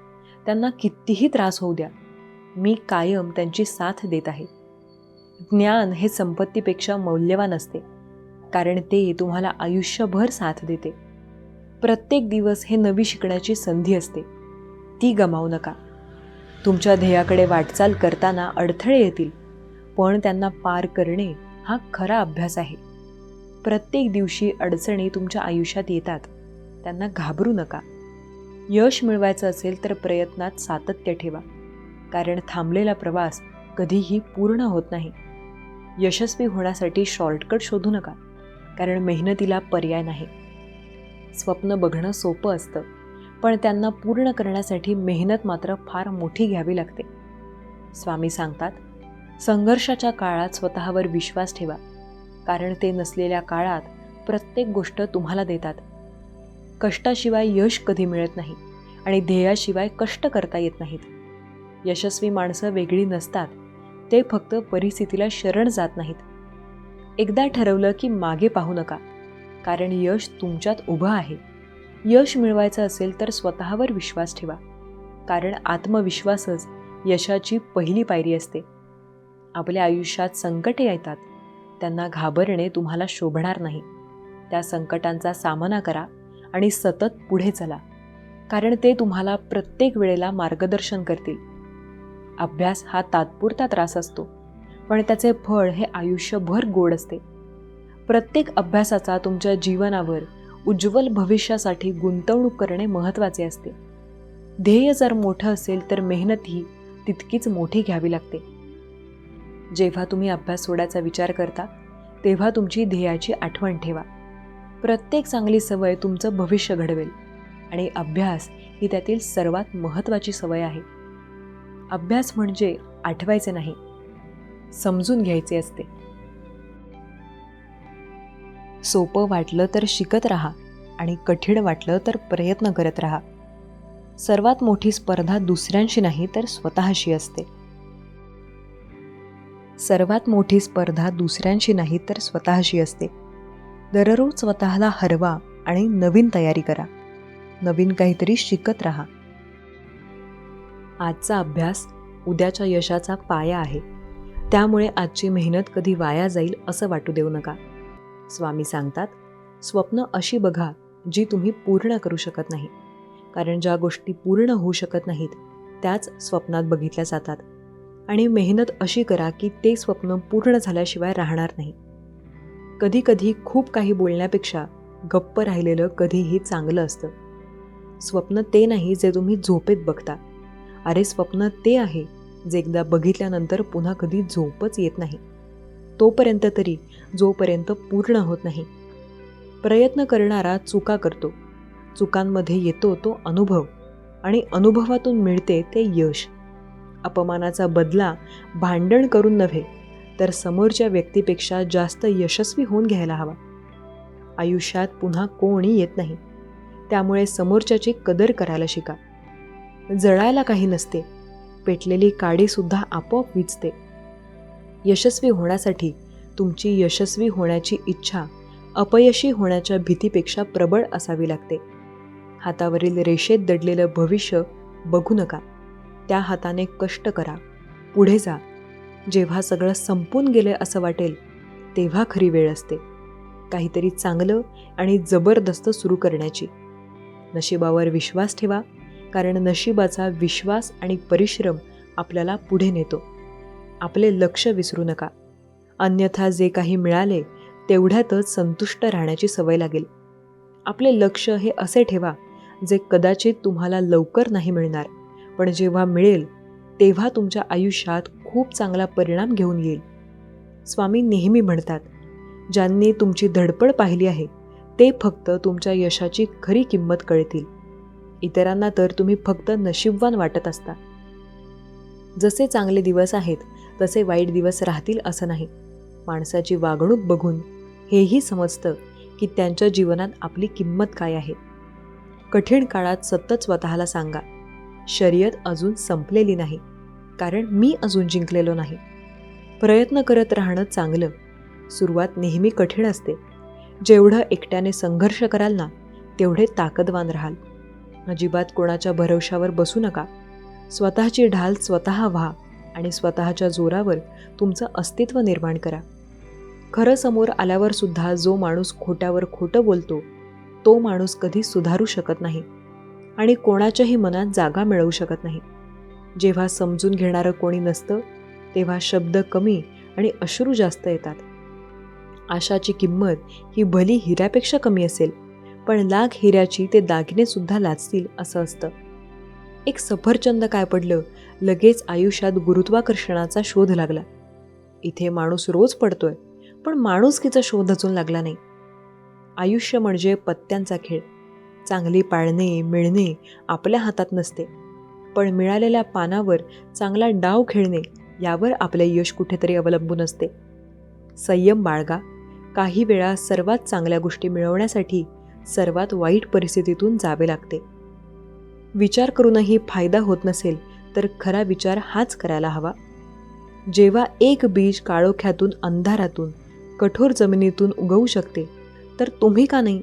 Speaker 2: त्यांना कितीही त्रास होऊ द्या, मी कायम त्यांची साथ देत आहे. ज्ञान हे संपत्तीपेक्षा मौल्यवान असते, कारण ते तुम्हाला आयुष्यभर साथ देते. प्रत्येक दिवस हे नवी शिकण्याची संधी असते, ती गमावू नका. तुमच्या ध्येयाकडे वाटचाल करताना अडथळे येतील, पण त्यांना पार करणे हा खरा अभ्यास आहे. प्रत्येक दिवशी अडचणी तुमच्या आयुष्यात येतात, त्यांना घाबरू नका. यश मिळवायचं असेल तर प्रयत्नात सातत्य ठेवा, कारण थांबलेला प्रवास कधीही पूर्ण होत नाही. यशस्वी होण्यासाठी शॉर्टकट शोधू नका, कारण मेहनतीला पर्याय नाही. स्वप्न बघणं सोपं असतं, पण त्यांना पूर्ण करण्यासाठी मेहनत मात्र फार मोठी घ्यावी लागते. स्वामी सांगतात, संघर्षाच्या काळात स्वतःवर विश्वास ठेवा, कारण ते नसलेल्या काळात प्रत्येक गोष्ट तुम्हाला देतात. कष्टाशिवाय यश कधी मिळत नाही आणि ध्येयाशिवाय कष्ट करता येत नाहीत. यशस्वी माणसं वेगळी नसतात, ते फक्त परिस्थितीला शरण जात नाहीत. एकदा ठरवलं की मागे पाहू नका, कारण यश तुमच्यात उभं आहे. यश मिळवायचं असेल तर स्वतःवर विश्वास ठेवा, कारण आत्मविश्वासच यशाची पहिली पायरी असते. आपल्या आयुष्यात संकटे येतात, त्यांना घाबरणे तुम्हाला शोभणार नाही. त्या संकटांचा सामना करा आणि सतत पुढे चला, कारण ते तुम्हाला प्रत्येक वेळेला मार्गदर्शन करतील. अभ्यास हा तात्पुरता त्रास असतो, पण त्याचे फळ हे आयुष्यभर गोड असते. प्रत्येक अभ्यासाचा तुमच्या जीवनावर उज्ज्वल भविष्यासाठी गुंतवणूक करणे महत्त्वाचे असते. ध्येय जर मोठं असेल तर मेहनतही तितकीच मोठी घ्यावी लागते. जेव्हा तुम्ही अभ्यास सोडायचा विचार करता तेव्हा तुमची ध्येयाची आठवण ठेवा. प्रत्येक चांगली सवय तुमचं भविष्य घडवेल आणि अभ्यास ही त्यातील सर्वात महत्त्वाची सवय आहे. अभ्यास म्हणजे आठवायचे नाही, समजून घ्यायचे असते. सोपं वाटलं तर शिकत राहा आणि कठीण वाटलं तर प्रयत्न करत राहा. सर्वात मोठी स्पर्धा दुसऱ्यांशी नाही तर स्वतःशी असते. सर्वात मोठी स्पर्धा दुसऱ्यांशी नाही तर स्वतःशी असते. दररोज स्वतःला हरवा आणि नवीन तयारी करा. नवीन काहीतरी शिकत राहा. आजचा अभ्यास उद्याच्या यशाचा पाया आहे. त्यामुळे आजची मेहनत कधी वाया जाईल असं वाटू देऊ नका. स्वामी सांगतात, स्वप्न अशी बघा जी तुम्ही पूर्ण करू शकत नाही, कारण ज्या गोष्टी पूर्ण होऊ शकत नाहीत त्याच स्वप्नात बघितल्या जातात. आणि मेहनत अशी करा की ते स्वप्न पूर्ण झाल्याशिवाय राहणार नाही. कधी कधी खूप काही बोलण्यापेक्षा गप्प राहिलेलं कधीही चांगलं असतं. स्वप्न ते नाही जे तुम्ही झोपेत बघता. अरे, स्वप्न ते आहे जे एकदा बघितल्यानंतर पुन्हा कधी झोपच येत नाही, तोपर्यंत तरी जोपर्यंत पूर्ण होत नाही. प्रयत्न करणारा चुका करतो, चुकांमध्ये येतो तो अनुभव आणि अनुभवातून मिळते ते यश. अपमानाचा बदला भांडण करून नव्हे तर समोरच्या व्यक्तीपेक्षा जास्त यशस्वी होऊन घ्यायला हवा. आयुष्यात पुन्हा कोणी येत नाही, त्यामुळे समोरच्याची कदर करायला शिका. जळायला काही नसते, पेटलेली काडीसुद्धा आपोआप विझते. यशस्वी होण्यासाठी तुमची यशस्वी होण्याची इच्छा अपयशी होण्याच्या भीतीपेक्षा प्रबळ असावी लागते. हातावरील रेषेत दडलेलं भविष्य बघू नका, त्या हाताने कष्ट करा, पुढे जा. जेव्हा सगळं संपून गेले असं वाटेल तेव्हा खरी वेळ असते काहीतरी चांगलं आणि जबरदस्त सुरू करण्याची. नशिबावर विश्वास ठेवा, कारण नशिबाचा विश्वास आणि परिश्रम आपल्याला पुढे नेतो. आपले लक्ष विसरू नका, अन्यथा जे काही मिळाले तेवढ्यातच संतुष्ट राहण्याची सवय लागेल. आपले लक्ष हे असे ठेवा जे कदाचित तुम्हाला लवकर नाही मिळणार, पण जेव्हा मिळेल तेव्हा तुमच्या आयुष्यात खूप चांगला परिणाम घेऊन येईल. स्वामी नेहमी म्हणतात, ज्यांनी तुमची धडपड पाहिली आहे ते फक्त तुमच्या यशाची खरी किंमत कळतील. इतरांना तर तुम्ही फक्त नशीबवान वाटत असता. जसे चांगले दिवस आहेत तसे वाईट दिवस राहतील असं नाही. माणसाची वागणूक बघून हेही समजतं की त्यांच्या जीवनात आपली किंमत काय आहे. कठीण काळात सतत स्वतःला सांगा, शर्यत अजून संपलेली नाही, कारण मी अजून जिंकलेलो नाही. प्रयत्न करत राहणं चांगलं. सुरुवात नेहमी कठीण असते. जेवढं एकट्याने संघर्ष कराल ना तेवढे ताकदवान राहाल. अजिबात कोणाच्या भरवशावर बसू नका. स्वतःची ढाल स्वतः व्हा आणि स्वतःच्या जोरावर तुमचं अस्तित्व निर्माण करा. खरं समोर आल्यावर सुद्धा जो माणूस खोट्यावर खोटं बोलतो तो माणूस कधी सुधारू शकत नाही आणि कोणाच्याही मनात जागा मिळवू शकत नाही. जेव्हा समजून घेणारं कोणी नसतं तेव्हा शब्द कमी आणि अश्रू जास्त येतात. आशाची किंमत ही भली हिऱ्यापेक्षा कमी असेल, पण लाख हिऱ्याची ते दागिने सुद्धा लाजतील असं असतं. एक सफरचंद काय पडलं, लगेच आयुष्यात गुरुत्वाकर्षणाचा शोध लागला. इथे माणूस रोज पडतोय, पण माणुसकीचा शोध अजून लागला नाही. आयुष्य म्हणजे पत्त्यांचा खेळ. चांगली पाळणे मिळणे आपल्या हातात नसते, पण मिळालेल्या पानावर चांगला डाव खेळणे यावर आपले यश कुठेतरी अवलंबून असते. संयम बाळगा. काही वेळा सर्वात चांगल्या गोष्टी मिळवण्यासाठी सर्वात वाईट परिस्थितीतून जावे लागते. विचार करूनही फायदा होत नसेल तर खरा विचार हाच करायला हवा. जेव्हा एक बीज काळोख्यातून, अंधारातून, कठोर जमिनीतून उगवू शकते तर तुम्ही का नाही?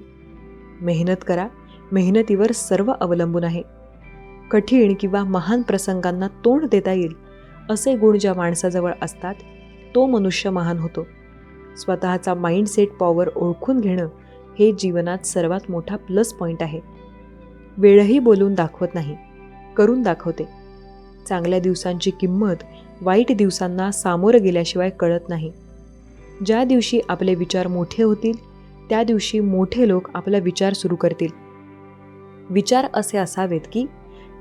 Speaker 2: मेहनत करा. मेहनतीवर सर्व अवलंबून आहे. कठीण किंवा महान प्रसंगांना तोंड देता येईल असे गुण ज्या माणसाजवळ असतात तो मनुष्य महान होतो. स्वतःचा माइंडसेट पॉवर ओळखून घेणं हे जीवनात सर्वात मोठा प्लस पॉईंट आहे. वेळही बोलून दाखवत नाही, करून दाखवते. चांगल्या दिवसांची किंमत वाईट दिवसांना सामोरं गेल्याशिवाय कळत नाही. ज्या दिवशी आपले विचार मोठे होतील त्या दिवशी मोठे लोक आपला विचार सुरू करतील. विचार असे असावेत की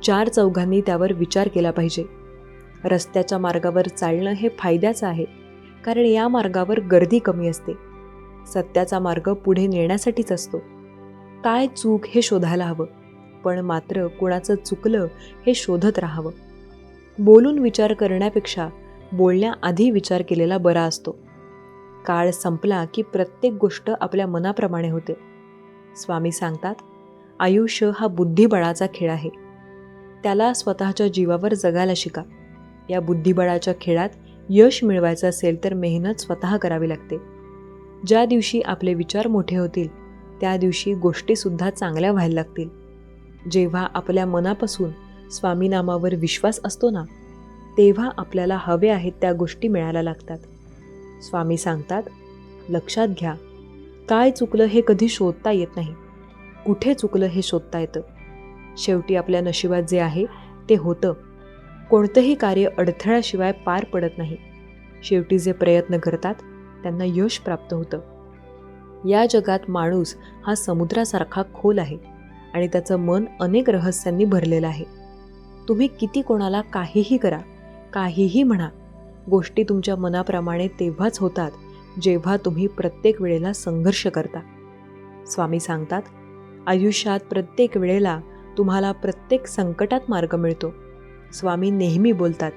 Speaker 2: 4 चौघांनी त्यावर विचार केला पाहिजे. रस्त्याच्या मार्गावर चालणं हे फायद्याचं आहे, कारण या मार्गावर गर्दी कमी असते. सत्याचा मार्ग पुढे नेण्यासाठीच असतो. काय चूक हे शोधायला हवं, पण मात्र कोणाचं चुकलं हे शोधत राहावं. बोलून विचार करण्यापेक्षा बोलण्याआधी विचार केलेला बरा असतो. काळ संपला की प्रत्येक गोष्ट आपल्या मनाप्रमाणे होते. स्वामी सांगतात, आयुष्य हा बुद्धिबळाचा खेळ आहे. त्याला स्वतःच्या जीवावर जगायला शिका. या बुद्धिबळाच्या खेळात यश मिळवायचं असेल तर मेहनत स्वतः करावी लागते. ज्या दिवशी आपले विचार मोठे होतील त्या दिवशी गोष्टीसुद्धा चांगल्या व्हायला लागतील. जेव्हा आपल्या मनापासून स्वामी नामावर विश्वास असतो ना, तेव्हा आपल्याला हवे आहेत त्या गोष्टी मिळायला लागतात. स्वामी सांगतात, लक्षात घ्या, काय चुकलं हे कधी शोधता येत नाही, कुठे चुकलं हे शोधता येतं. शेवटी आपल्या नशिबात जे आहे ते होतं. कोणतंही कार्य अडथळ्याशिवाय पार पडत नाही. शेवटी जे प्रयत्न करतात त्यांना यश प्राप्त होतं. या जगात माणूस हा समुद्रासारखा खोल आहे आणि त्याचं मन अनेक रहस्यांनी भरलेलं आहे. तुम्ही किती कोणाला काहीही करा, काहीही म्हणा, गोष्टी तुमच्या मनाप्रमाणे तेव्हाच होतात जेव्हा तुम्ही प्रत्येक वेळेला संघर्ष करता. स्वामी सांगतात, आयुष्यात प्रत्येक वेळेला तुम्हाला प्रत्येक संकटात मार्ग मिळतो. स्वामी नेहमी बोलतात,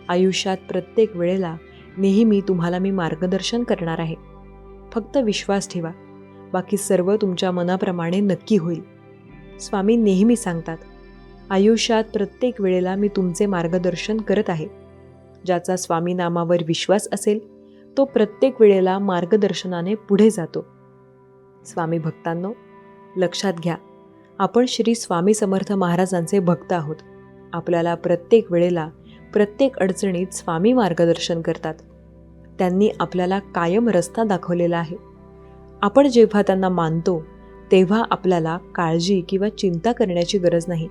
Speaker 2: आयुष्यात प्रत्येक वेळेला नेहमी तुम्हाला मी मार्गदर्शन करणार आहे. फक्त विश्वास ठेवा, बाकी सर्व तुमच्या मनाप्रमाणे नक्की होईल. स्वामी नेहमी सांगतात, आयुष्यात प्रत्येक वेळेला मी तुमचे मार्गदर्शन करत आहे. ज्याचा स्वामी नामावर विश्वास असेल तो प्रत्येक वेळेला मार्गदर्शनाने पुढे जातो. स्वामी भक्तांनो, लक्षात घ्या, आपण श्री स्वामी समर्थ महाराजांचे भक्त आहोत. आपल्याला प्रत्येक वेळेला प्रत्येक अडचणीत स्वामी मार्गदर्शन करतात. त्यांनी आपल्याला कायम रस्ता दाखवलेला आहे. आपण जेव्हा त्यांना मानतो तेव्हा आपल्याला काळजी किंवा चिंता करण्याची गरज नाही.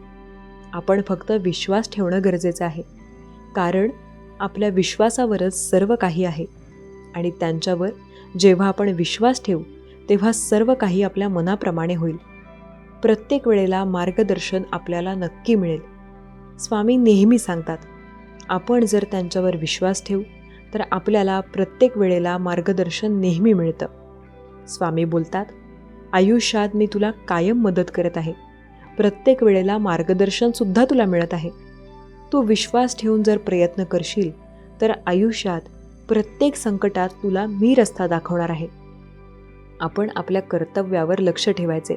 Speaker 2: आपण फक्त विश्वास ठेवणं गरजेचं आहे, कारण आपल्या विश्वासावरच सर्व काही आहे. आणि त्यांच्यावर जेव्हा आपण विश्वास ठेवू तेव्हा सर्व काही आपल्या मनाप्रमाणे होईल. प्रत्येक वेळेला मार्गदर्शन आपल्याला नक्की मिळेल. स्वामी नेहमी सांगतात, आपण जर त्यांच्यावर विश्वास ठेवू तर आपल्याला प्रत्येक वेळेला मार्गदर्शन नेहमी मिळतं. स्वामी बोलतात, आयुष्यात मी तुला कायम मदत करत आहे. प्रत्येक वेळेला मार्गदर्शनसुद्धा तुला मिळत आहे. तू विश्वास ठेवून जर प्रयत्न करशील तर आयुष्यात प्रत्येक संकटात तुला मी रस्ता दाखवणार आहे. आपण आपल्या कर्तव्यावर लक्ष ठेवायचे.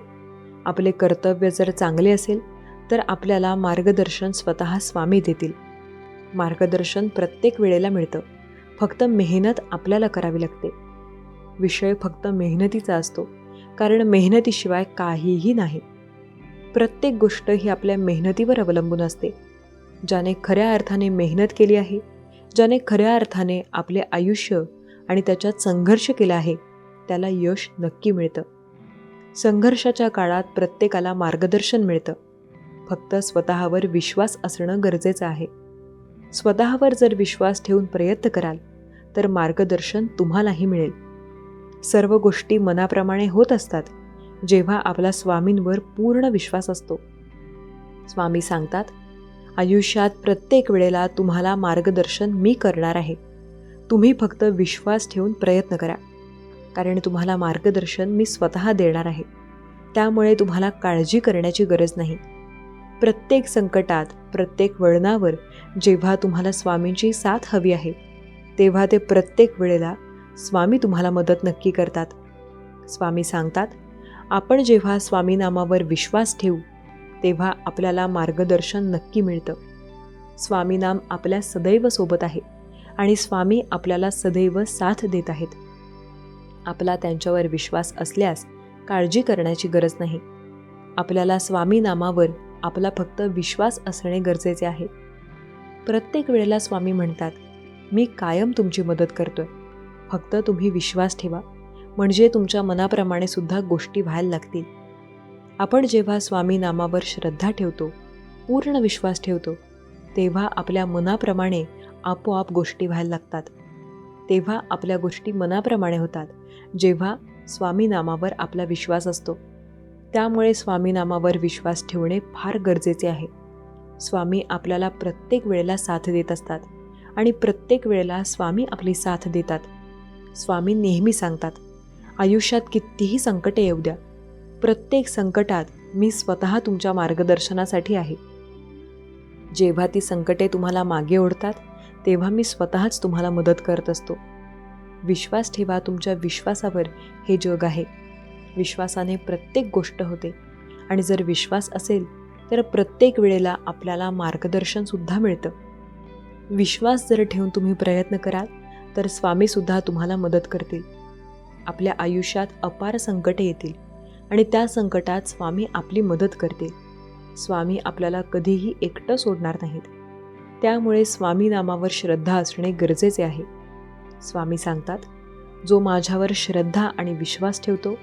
Speaker 2: आपले कर्तव्य जर चांगले असेल तर आपल्याला मार्गदर्शन स्वतः स्वामी देतील. मार्गदर्शन प्रत्येक वेळेला मिळतं, फक्त मेहनत आपल्याला करावी लागते. विषय फक्त मेहनतीचा असतो, कारण मेहनतीशिवाय काहीही नाही. प्रत्येक गोष्ट ही आपल्या मेहनतीवर अवलंबून असते. ज्याने खऱ्या अर्थाने मेहनत केली आहे, ज्याने खऱ्या अर्थाने आपले आयुष्य आणि त्याच्यात संघर्ष केला आहे, त्याला यश नक्की मिळतं. संघर्षाच्या काळात प्रत्येकाला मार्गदर्शन मिळतं. फक्त स्वतःवर विश्वास असणं गरजेचं आहे. स्वतःवर जर विश्वास ठेवून प्रयत्न कराल तर मार्गदर्शन तुम्हालाही मिळेल. सर्व गोष्टी मनाप्रमाणे होत असतात जेव्हा आपला स्वामींवर पूर्ण विश्वास असतो. स्वामी सांगतात, आयुष्यात प्रत्येक वेळेला तुम्हाला मार्गदर्शन मी करणार आहे. तुम्ही फक्त विश्वास ठेवून प्रयत्न करा, कारण तुम्हाला मार्गदर्शन मी स्वतः देणार आहे. त्यामुळे तुम्हाला काळजी करण्याची गरज नाही. प्रत्येक संकटात, प्रत्येक वळणावर जेव्हा तुम्हाला स्वामींची साथ हवी आहे तेव्हा ते प्रत्येक वेळेला स्वामी तुम्हाला मदत नक्की करतात. स्वामी सांगतात, आपण जेव्हा स्वामी नामावर विश्वास ठेवू तेव्हा आपल्याला मार्गदर्शन नक्की मिळतं. स्वामी नाम आपल्या सदैव सोबत आहे आणि स्वामी आपल्याला सदैव साथ देत आहेत. आपला त्यांच्यावर विश्वास असल्यास काळजी करण्याची गरज नाही. आपल्याला स्वामी नामावर आपला फक्त विश्वास असणे गरजेचे आहे. प्रत्येक वेळेला स्वामी म्हणतात, मी कायम तुमची मदत करतोय, फक्त तुम्ही विश्वास ठेवा, म्हणजे तुमच्या मनाप्रमाणे सुद्धा गोष्टी व्हायला लागतील. आपण जेव्हा स्वामी नामावर श्रद्धा ठेवतो, पूर्ण विश्वास ठेवतो, तेव्हा आपल्या मनाप्रमाणे आपोआप गोष्टी व्हायला लागतात. तेव्हा आपल्या गोष्टी मनाप्रमाणे होतात, जेव्हा स्वामी नामावर आपला विश्वास असतो. त्यामुळे स्वामी नामावर विश्वास ठेवणे फार गरजेचे आहे. स्वामी आपल्याला प्रत्येक वेळेला साथ देत असतात आणि प्रत्येक वेळेला स्वामी आपली साथ देतात. स्वामी नेहमी सांगतात, आयुष्यात कितीही संकटे येऊ द्या, प्रत्येक संकटात मी स्वतः तुमच्या मार्गदर्शनासाठी आहे. जेव्हा ती संकटे तुम्हाला मागे ओढतात, तेव्हा मी स्वतःच तुम्हाला मदत करत असतो. विश्वास ठेवा, तुमच्या विश्वासावर हे जग आहे. विश्वासाने प्रत्येक गोष्ट होते आणि जर विश्वास असेल तर प्रत्येक वेळेला आपल्याला मार्गदर्शनसुद्धा मिळतं. विश्वास जर ठेवून तुम्ही प्रयत्न कराल तर स्वामीसुद्धा तुम्हाला मदत करतील. आपल्या आयुष्यात अपार संकटे येतील आणि त्या संकटात स्वामी आपली मदत करतील. स्वामी आपल्याला कधीही एकटं सोडणार नाहीत. त्यामुळे स्वामी नामावर श्रद्धा असणे गरजेचे आहे. स्वामी सांगतात, जो माझ्यावर श्रद्धा आणि विश्वास ठेवतो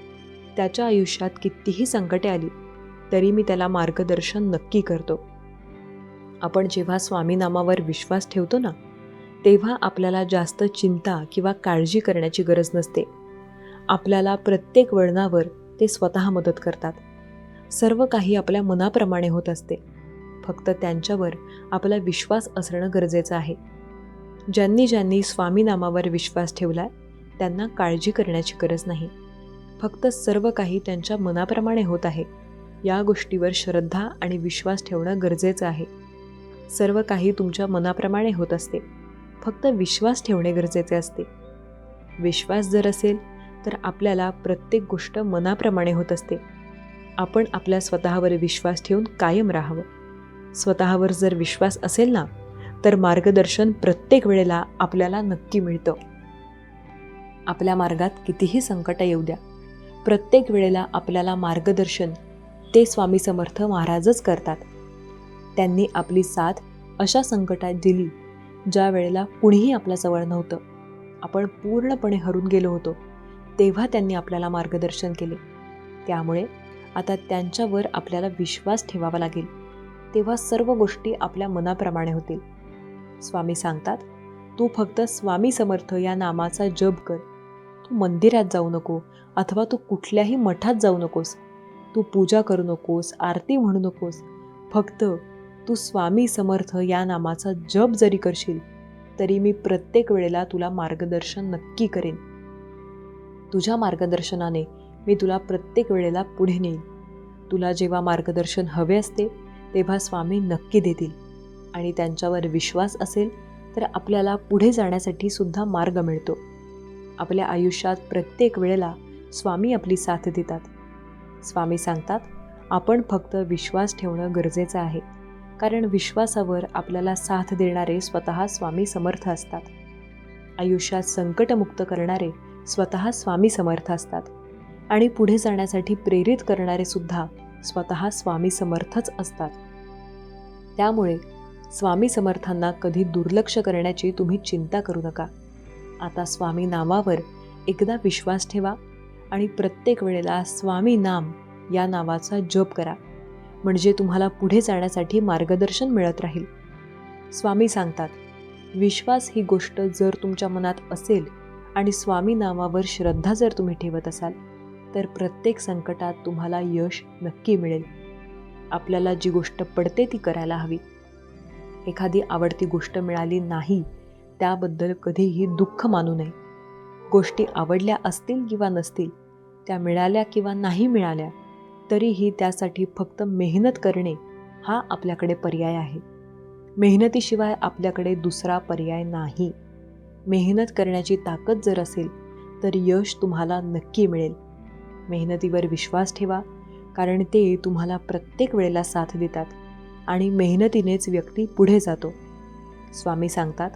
Speaker 2: त्याच्या आयुष्यात कितीही संकटे आली तरी मी त्याला मार्गदर्शन नक्की करतो. आपण जेव्हा स्वामी नामावर विश्वास ठेवतो ना, तेव्हा आपल्याला जास्त चिंता किंवा काळजी करण्याची गरज नसते. आपल्याला प्रत्येक वळणावर ते स्वतः मदत करतात. सर्व काही आपल्या मनाप्रमाणे होत असते. फक्त त्यांच्यावर आपला विश्वास असणं गरजेचं आहे. ज्यांनी ज्यांनी स्वामी नामावर विश्वास ठेवला त्यांना काळजी करण्याची गरज नाही. फक्त सर्व काही त्यांच्या मनाप्रमाणे होत आहे या गोष्टीवर श्रद्धा आणि विश्वास ठेवणं गरजेचं आहे. सर्व काही तुमच्या मनाप्रमाणे होत असते. फक्त विश्वास ठेवणे गरजेचे असते. विश्वास जर असेल तर आपल्याला प्रत्येक गोष्ट मनाप्रमाणे होत असते. आपण आपल्या स्वतःवर विश्वास ठेवून कायम राहावं. स्वतःवर जर विश्वास असेल ना, तर मार्गदर्शन प्रत्येक वेळेला आपल्याला नक्की मिळतं. आपल्या मार्गात कितीही संकट येऊ द्या, प्रत्येक वेळेला आपल्याला मार्गदर्शन ते स्वामी समर्थ महाराजच करतात. त्यांनी आपली साथ अशा संकटात दिली ज्या वेळेला कुणीही आपल्याजवळ नव्हतं. आपण पूर्णपणे हरून गेलो होतो, तेव्हा त्यांनी आपल्याला मार्गदर्शन केले. त्यामुळे आता त्यांच्यावर आपल्याला विश्वास ठेवावा लागेल. तेव्हा सर्व गोष्टी आपल्या मनाप्रमाणे होतील. स्वामी सांगतात, तू फक्त स्वामी समर्थ या नामाचा जप कर. तू मंदिरात जाऊ नको अथवा तू कुठल्याही मठात जाऊ नकोस. तू पूजा करू नकोस, आरती म्हणू नकोस. फक्त तू स्वामी समर्थ या नामाचा जप जरी करशील तरी मी प्रत्येक वेळेला तुला मार्गदर्शन नक्की करेन. तुझ्या मार्गदर्शनाने मी तुला प्रत्येक वेळेला पुढे नेईन. तुला जेव्हा मार्गदर्शन हवे असते तेव्हा स्वामी नक्की देतील आणि त्यांच्यावर विश्वास असेल तर आपल्याला पुढे जाण्यासाठी सुद्धा मार्ग मिळतो. आपल्या आयुष्यात प्रत्येक वेळेला स्वामी आपली साथ देतात. स्वामी सांगतात, आपण फक्त विश्वास ठेवणं गरजेचं आहे, कारण विश्वासावर आपल्याला साथ देणारे स्वतः स्वामी समर्थ असतात. आयुष्यात संकटमुक्त करणारे स्वतः स्वामी समर्थ असतात आणि पुढे जाण्यासाठी प्रेरित करणारे सुद्धा स्वतः स्वामी समर्थच असतात. त्यामुळे स्वामी समर्थांना कधी दुर्लक्ष करण्याची तुम्ही चिंता करू नका. आता स्वामी नामावर एकदा विश्वास ठेवा आणि प्रत्येक वेळेला स्वामी नाम या नावाचा जप करा, म्हणजे तुम्हाला पुढे जाण्यासाठी मार्गदर्शन मिळत राहील. स्वामी सांगतात, विश्वास ही गोष्ट जर तुमच्या मनात असेल आणि स्वामी नामावर श्रद्धा जर तुम्ही ठेवत असाल तर प्रत्येक संकटात तुम्हाला यश नक्की मिळेल. आपल्याला जी गोष्ट पडते ती करायला हवी. एखादी आवडती गोष्ट मिळाली नाही त्याबद्दल कधीही दुःख मानू नये. गोष्टी आवडल्या असतील किंवा नसतील, त्या मिळाल्या किंवा नाही मिळाल्या तरीही त्यासाठी फक्त मेहनत करणे हा आपल्याकडे पर्याय आहे. मेहनतीशिवाय आपल्याकडे दुसरा पर्याय नाही. मेहनत करण्याची ताकद जर असेल तर यश तुम्हाला नक्की मिळेल. मेहनतीवर विश्वास ठेवा, कारण ते तुम्हाला प्रत्येक वेळेला साथ देतात आणि मेहनतीनेच व्यक्ती पुढे जातो. स्वामी सांगतात,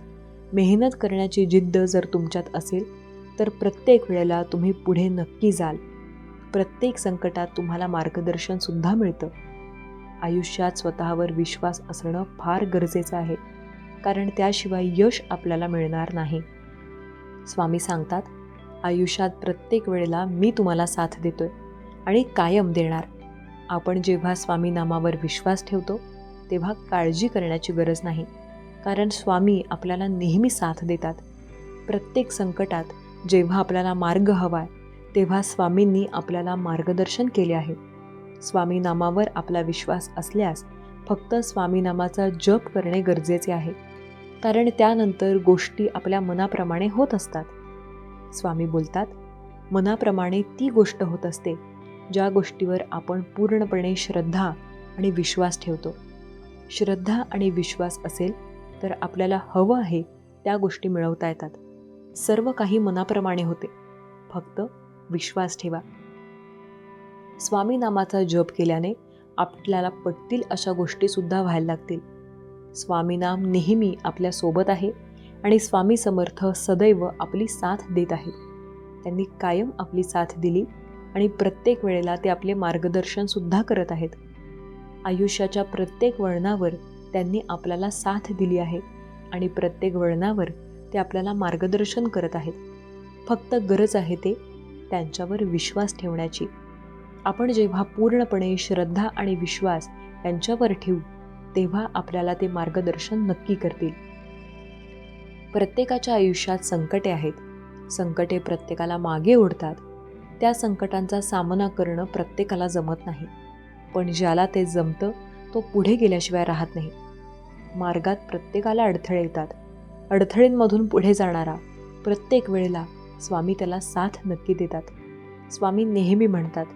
Speaker 2: मेहनत करण्याची जिद्द जर तुमच्यात असेल तर प्रत्येक वेळेला तुम्ही पुढे नक्की जाल. प्रत्येक संकटात तुम्हाला मार्गदर्शनसुद्धा मिळतं. आयुष्यात स्वतःवर विश्वास असणं फार गरजेचं आहे, कारण त्याशिवाय यश आपल्याला मिळणार नाही. स्वामी सांगतात, आयुष्यात प्रत्येक वेळेला मी तुम्हाला साथ देतोय आणि कायम देणार. आपण जेव्हा स्वामी नामावर विश्वास ठेवतो तेव्हा काळजी करण्याची गरज नाही, कारण स्वामी आपल्याला नेहमी साथ देतात. प्रत्येक संकटात जेव्हा आपल्याला मार्ग हवाय तेव्हा स्वामींनी आपल्याला मार्गदर्शन केले आहे. स्वामी नामावर आपला विश्वास असल्यास फक्त स्वामी नामाचा जप करणे गरजेचे आहे, कारण त्यानंतर गोष्टी आपल्या मनाप्रमाणे होत असतात. स्वामी बोलतात, मनाप्रमाणे ती गोष्ट होत असते ज्या गोष्टीवर आपण पूर्णपणे श्रद्धा आणि विश्वास ठेवतो. श्रद्धा आणि विश्वास असेल तर आपल्याला हवं आहे त्या गोष्टी मिळवता येतात. सर्व काही मनाप्रमाणे होते, फक्त विश्वास ठेवा. स्वामी नामाचा जप केल्याने आपल्याला पटतील अशा गोष्टीसुद्धा व्हायला लागतील. स्वामी नाम नेहमी आपल्या सोबत आहे आणि स्वामी समर्थ सदैव आपली साथ देत आहेत. त्यांनी कायम आपली साथ दिली आणि प्रत्येक वेळेला ते आपले मार्गदर्शनसुद्धा करत आहेत. आयुष्याच्या प्रत्येक वळणावर त्यांनी आपल्याला साथ दिली आहे आणि प्रत्येक वळणावर ते आपल्याला मार्गदर्शन करत आहेत. फक्त गरज आहे ते त्यांच्यावर विश्वास ठेवण्याची. आपण जेव्हा पूर्णपणे श्रद्धा आणि विश्वास यांच्यावर ठेवू तेव्हा आपल्याला ते मार्गदर्शन नक्की करतील. प्रत्येकाच्या आयुष्यात संकटे आहेत. संकटे प्रत्येकाला मागे ओढतात. त्या संकटांचा सामना करणं प्रत्येकाला जमत नाही, पण ज्याला ते जमतं तो पुढे गेल्याशिवाय राहत नाही. मार्गात प्रत्येकाला अडथळे येतात. अडथळींमधून पुढे जाणारा प्रत्येक वेळेला स्वामी त्याला साथ नक्की देतात. स्वामी नेहमी म्हणतात,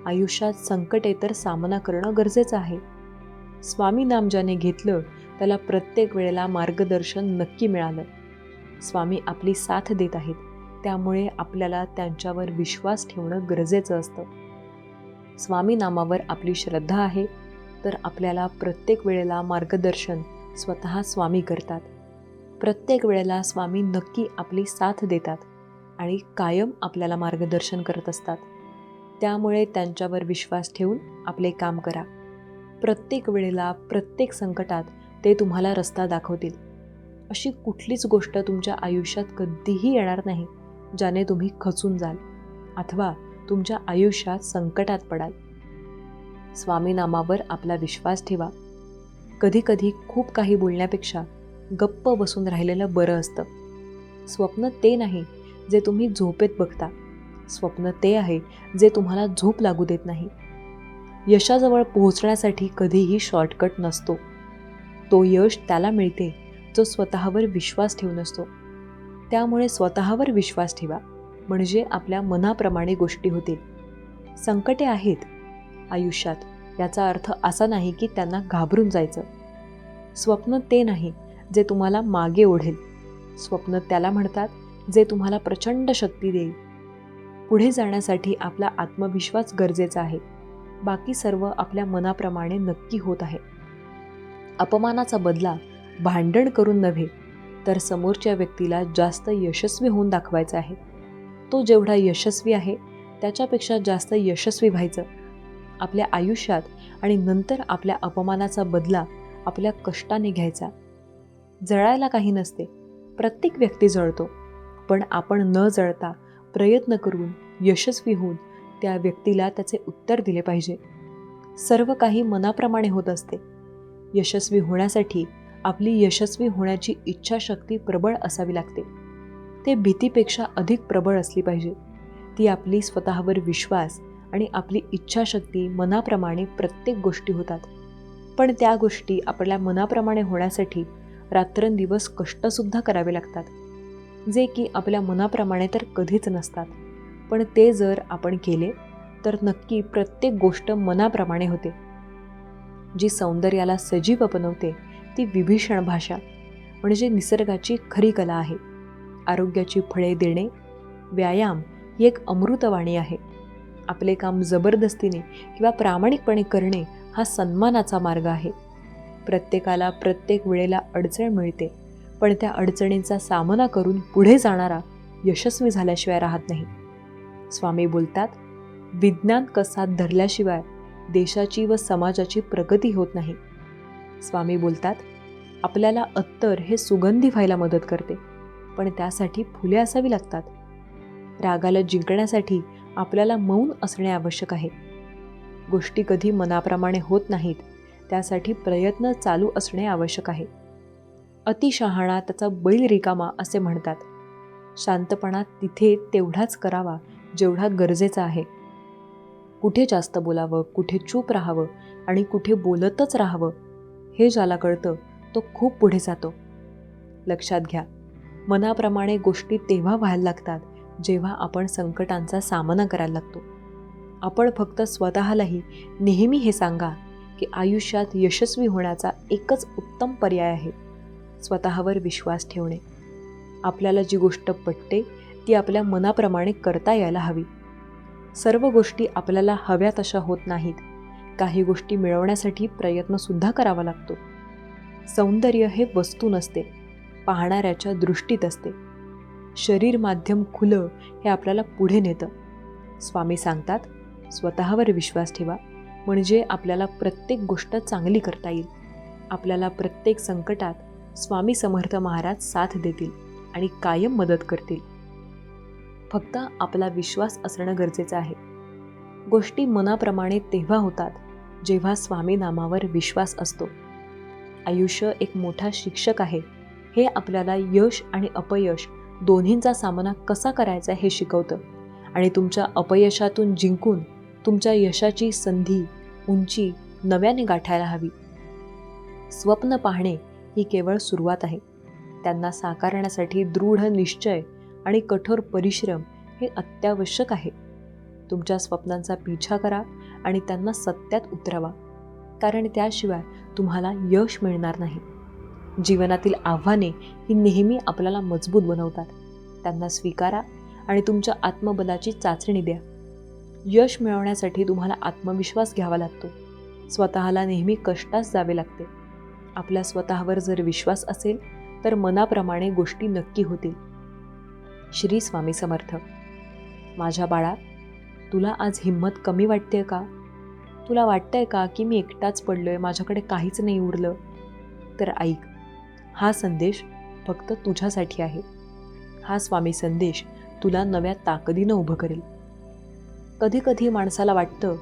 Speaker 2: आयुष्यात संकटे तर सामना करणं गरजेचं आहे. स्वामी नाम ज्याने घेतलं त्याला प्रत्येक वेळेला मार्गदर्शन नक्की मिळालं. स्वामी आपली साथ देत आहेत, त्यामुळे आपल्याला त्यांच्यावर विश्वास ठेवणं गरजेचं असतं. स्वामी नामावर आपली श्रद्धा आहे तर आपल्याला प्रत्येक वेळेला मार्गदर्शन स्वतः स्वामी करतात. प्रत्येक वेळेला स्वामी नक्की आपली साथ देतात आणि कायम आपल्याला मार्गदर्शन करत असतात. त्यामुळे त्यांच्यावर विश्वास ठेवून आपले काम करा. प्रत्येक वेळेला प्रत्येक संकटात ते तुम्हाला रस्ता दाखवतील. अशी कुठलीच गोष्ट तुमच्या आयुष्यात कधीही येणार नाही ज्याने तुम्ही खचून जाल अथवा तुमच्या आयुष्यात संकटात पडाल. स्वामी नामावर आपला विश्वास ठेवा. कधीकधी खूप काही बोलण्यापेक्षा गप्प बसून राहिलेलं बरं असतं. स्वप्न ते नाही जे तुम्ही झोपेत बघता. स्वप्न ते आहे जे तुम्हाला झोप लागू देत नाही. यशाजवळ पोहोचण्यासाठी कधीही शॉर्टकट नसतो. तो यश त्याला मिळते जो स्वतःवर विश्वास ठेवून असतो. त्यामुळे स्वतःवर विश्वास ठेवा, म्हणजे आपल्या मनाप्रमाणे गोष्टी होतील. संकटे आहेत आयुष्यात याचा अर्थ असा नाही की त्यांना घाबरून जायचं. स्वप्न ते नाही जे तुम्हाला मागे ओढेल. स्वप्न त्याला म्हणतात जे तुम्हाला प्रचंड शक्ती देईल. पुढे जाण्यासाठी आपला आत्मविश्वास गरजेचा आहे. बाकी सर्व आपल्या मनाप्रमाणे नक्की होत आहे. अपमानाचा बदला भांडण करून नव्हे तर समोरच्या व्यक्तीला जास्त यशस्वी होऊन दाखवायचं आहे. तो जेवढा यशस्वी आहे त्याच्यापेक्षा जास्त यशस्वी व्हायचं. आपल्या आयुष्यात आणि नंतर आपल्या अपमानाचा बदला आपल्या कष्टाने घ्यायचा. जळायला काही नसते. प्रत्येक व्यक्ती जळतो, पण आपण न जळता प्रयत्न करून यशस्वी होऊन त्या व्यक्तीला त्याचे उत्तर दिले पाहिजे. सर्व काही मनाप्रमाणे होत असते. यशस्वी होण्यासाठी आपली यशस्वी होण्याची इच्छाशक्ती प्रबळ असावी लागते. ते भीतीपेक्षा अधिक प्रबळ असली पाहिजे. ती आपली स्वतःवर विश्वास आणि आपली इच्छाशक्ती मनाप्रमाणे प्रत्येक गोष्टी होतात. पण त्या गोष्टी आपल्या मनाप्रमाणे होण्यासाठी रात्रंदिवस कष्टसुद्धा करावे लागतात, जे की आपल्या मनाप्रमाणे तर कधीच नसतात. पण ते जर आपण केले तर नक्की प्रत्येक गोष्ट मनाप्रमाणे होते. जी सौंदर्याला सजीव बनवते ती विभीषण भाषा म्हणजे निसर्गाची खरी कला आहे. आरोग्याची फळे देणे, व्यायाम ही एक अमृतवाणी आहे. आपले काम जबरदस्तीने किंवा प्रामाणिकपणे करणे हा सन्मानाचा मार्ग आहे. प्रत्येकाला प्रत्येक वेळेला अडचण मिळते, पण त्या अडचणींचा सामना करून पुढे जाणारा यशस्वी झाल्याशिवाय राहत नाही. स्वामी बोलतात, विज्ञान कसात धरल्याशिवाय देशाची व समाजाची प्रगती होत नाही. स्वामी बोलतात, आपल्याला अत्तर हे सुगंधी व्हायला मदत करते, पण त्यासाठी फुले असावी लागतात. रागाला जिंकण्यासाठी आपल्याला मौन असणे आवश्यक आहे. गोष्टी कधी मनाप्रमाणे होत नाहीत त्यासाठी प्रयत्न चालू असणे आवश्यक आहे. अतिशहाणा त्याचा बैल रिकामा असे म्हणतात. शांतपणा तिथे तेवढाच करावा जेवढा गरजेचा आहे. कुठे जास्त बोलावं, कुठे चूप राहावं आणि कुठे बोलतच राहावं हे ज्याला कळतं तो खूप पुढे जातो. लक्षात घ्या, मनाप्रमाणे गोष्टी तेव्हा व्हायला लागतात जेव्हा आपण संकटांचा सामना करायला लागतो. आपण फक्त स्वतःलाही नेहमी हे सांगा की आयुष्यात यशस्वी होण्याचा एकच उत्तम पर्याय आहे स्वतःवर विश्वास ठेवणे. आपल्याला जी गोष्ट पटते ती आपल्या मनाप्रमाणे करता यायला हवी. सर्व गोष्टी आपल्याला हव्या तशा होत नाहीत. काही गोष्टी मिळवण्यासाठी प्रयत्नसुद्धा करावा लागतो. सौंदर्य हे वस्तू नसते, पाहणाऱ्याच्या दृष्टीत असते. शरीर माध्यम खुलं हे आपल्याला पुढे नेतं. स्वामी सांगतात, स्वतःवर विश्वास ठेवा म्हणजे आपल्याला प्रत्येक गोष्ट चांगली करता येईल. आपल्याला प्रत्येक संकटात स्वामी समर्थ महाराज साथ देतील आणि कायम मदत करतील. फक्त आपला विश्वास असणं गरजेचं आहे. गोष्टी मनाप्रमाणे तेव्हा होतात जेव्हा स्वामी नामावर विश्वास असतो. आयुष्य एक मोठा शिक्षक आहे. हे आपल्याला यश आणि अपयश दोन्हींचा सामना कसा करायचा हे शिकवतं आणि तुमच्या अपयशातून जिंकून तुमच्या यशाची संधी, उंची नव्याने गाठायला हवी. स्वप्न पाहणे ही केवळ सुरुवात आहे. त्यांना साकारण्यासाठी दृढ निश्चय आणि कठोर परिश्रम हे अत्यावश्यक आहे. तुमच्या स्वप्नांचा पिछा करा आणि त्यांना सत्यात उतरवा, कारण त्याशिवाय तुम्हाला यश मिळणार नाही. जीवनातील आव्हाने ही नेहमी आपल्याला मजबूत बनवतात. त्यांना स्वीकारा आणि तुमच्या आत्मबलाची चाचणी द्या. यश मिळवण्यासाठी तुम्हाला आत्मविश्वास घ्यावा लागतो. स्वतःला नेहमी कष्टास जावे लागते. आपल्या स्वतःवर जर विश्वास असेल तर मनाप्रमाणे गोष्टी नक्की होतील. श्री स्वामी समर्थ. माझ्या बाळा, तुला आज हिंमत कमी वाटते का? तुला वाटतंय का की मी एकटाच पडलोय, माझ्याकडे काहीच नाही उरलं? तर ऐक, हा संदेश फक्त तुझ्यासाठी आहे. हा स्वामी संदेश तुला नव्या ताकदीनं उभं करेल. कधी कधी माणसाला वाटतं,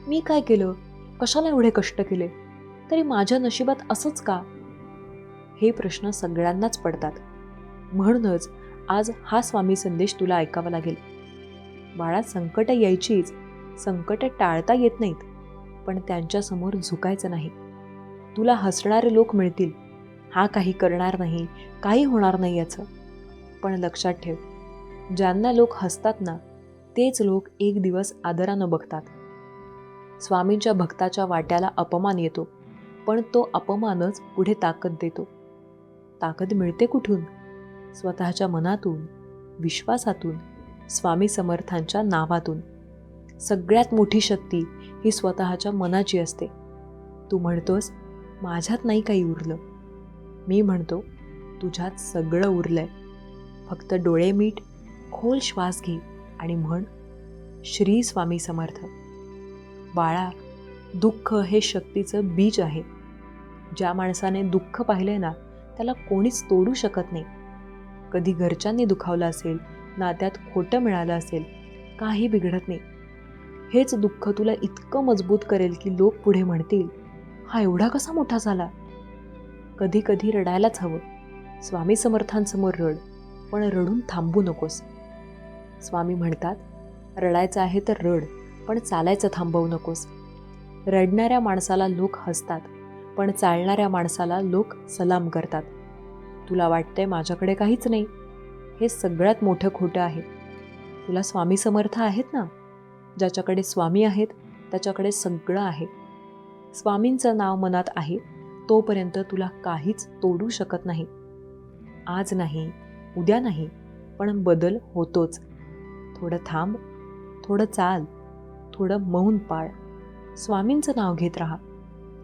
Speaker 2: मी काय केलं, कशाला एवढे कष्ट केले, तरी माझ्या नशिबात असंच का? हे प्रश्न सगळ्यांनाच पडतात. म्हणूनच आज हा स्वामी संदेश तुला ऐकावा लागेल. बाळा, संकट यायचीच, संकट टाळता येत नाहीत, पण त्यांच्यासमोर झुकायचं नाही. तुला हसणारे लोक मिळतील, हा काही करणार नाही, काही होणार नाही याचं. पण लक्षात ठेव, ज्यांना लोक हसतात ना, तेच लोक एक दिवस आदरानं बघतात. स्वामींच्या भक्ताच्या वाट्याला अपमान येतो, पण तो अपमानच पुढे ताकद देतो. ताकद मिळते कुठून? स्वतःच्या मनातून, विश्वासातून, स्वामी समर्थांच्या नावातून. सगळ्यात मोठी शक्ती ही स्वतःच्या मनाची असते. तू म्हणतोस, माझ्यात नाही काही उरलं. मी म्हणतो, तुझ्यात सगळं उरलंय. फक्त डोळे मीट, खोल श्वास घे आणि म्हण, श्री स्वामी समर्थ. बाळा, दुःख हे शक्तीचं बीज आहे. ज्या माणसाने दुःख पाहिलंय ना, त्याला कोणीच तोडू शकत नाही. कधी घरच्यांनी दुखावलं असेल, नात्यात खोटं मिळालं असेल, काही बिघडत नाही. हेच दुःख तुला इतकं मजबूत करेल की लोक पुढे म्हणतील, हा एवढा कसा मोठा झाला? कधी कधी रडायलाच हवं. स्वामी समर्थांसमोर रड, पण रडून थांबू नकोस. स्वामी म्हणतात, रडायचं आहे तर रड, पण चालायचं थांबवू नकोस. रडणाऱ्या माणसाला लोक हसतात, पण चालणाऱ्या माणसाला लोक सलाम करतात. तुला वाटतंय माझ्याकडे काहीच नाही, हे सगळ्यात मोठं खोटं आहे. तुला स्वामी समर्थ आहेत ना. ज्याच्याकडे स्वामी आहेत त्याच्याकडे सगळं आहे. स्वामींचं नाव मनात आहे तोपर्यंत तुला काहीच तोडू शकत नाही. आज नाही, उद्या नाही, पण बदल होतोच. थोडं थांब, थोडं चाल, थोडं मौन पाळ. स्वामींचं नाव घेत राहा.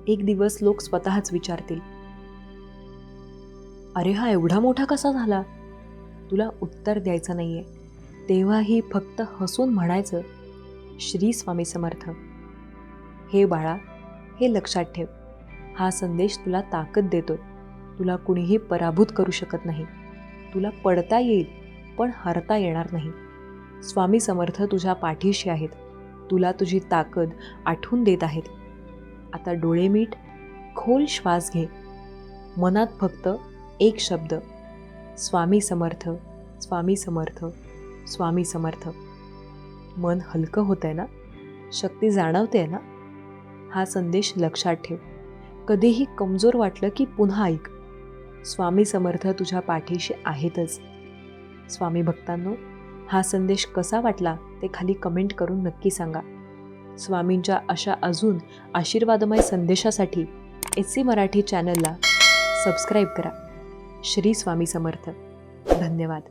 Speaker 2: एक दिवस लोक स्वतःच विचारतील, अरे हा एवढा मोठा कसा झाला? तुला उत्तर द्यायचं नाहीये. तेव्हाही फक्त हसून म्हणायचं, श्री स्वामी समर्थ. हे बाळा, हे लक्षात ठेव. हा संदेश तुला ताकद देतोय. तुला कुणीही पराभूत करू शकत नाही. तुला पडता येईल, पण हरता येणार नाही. स्वामी समर्थ तुझ्या पाठीशी आहेत. तुला तुझी ताकद आठवून देत आहेत. आता डोळे मीट, खोल श्वास घे. मनात फक्त एक शब्द, स्वामी समर्थ, स्वामी समर्थ, स्वामी समर्थ. मन हलकं होतंय ना? शक्ती जाणवते ना? हा संदेश लक्षात ठेव. कधीही कमजोर वाटलं की पुन्हा ऐक. स्वामी समर्थ तुझ्या पाठीशी आहेतच. स्वामी भक्तांनो, हा संदेश कसा वाटला ते खाली कमेंट करून नक्की सांगा. स्वामींच्या अशा अजून आशीर्वादमय संदेशासाठी SC मराठी चॅनलला सबस्क्राईब करा. श्री स्वामी समर्थ. धन्यवाद.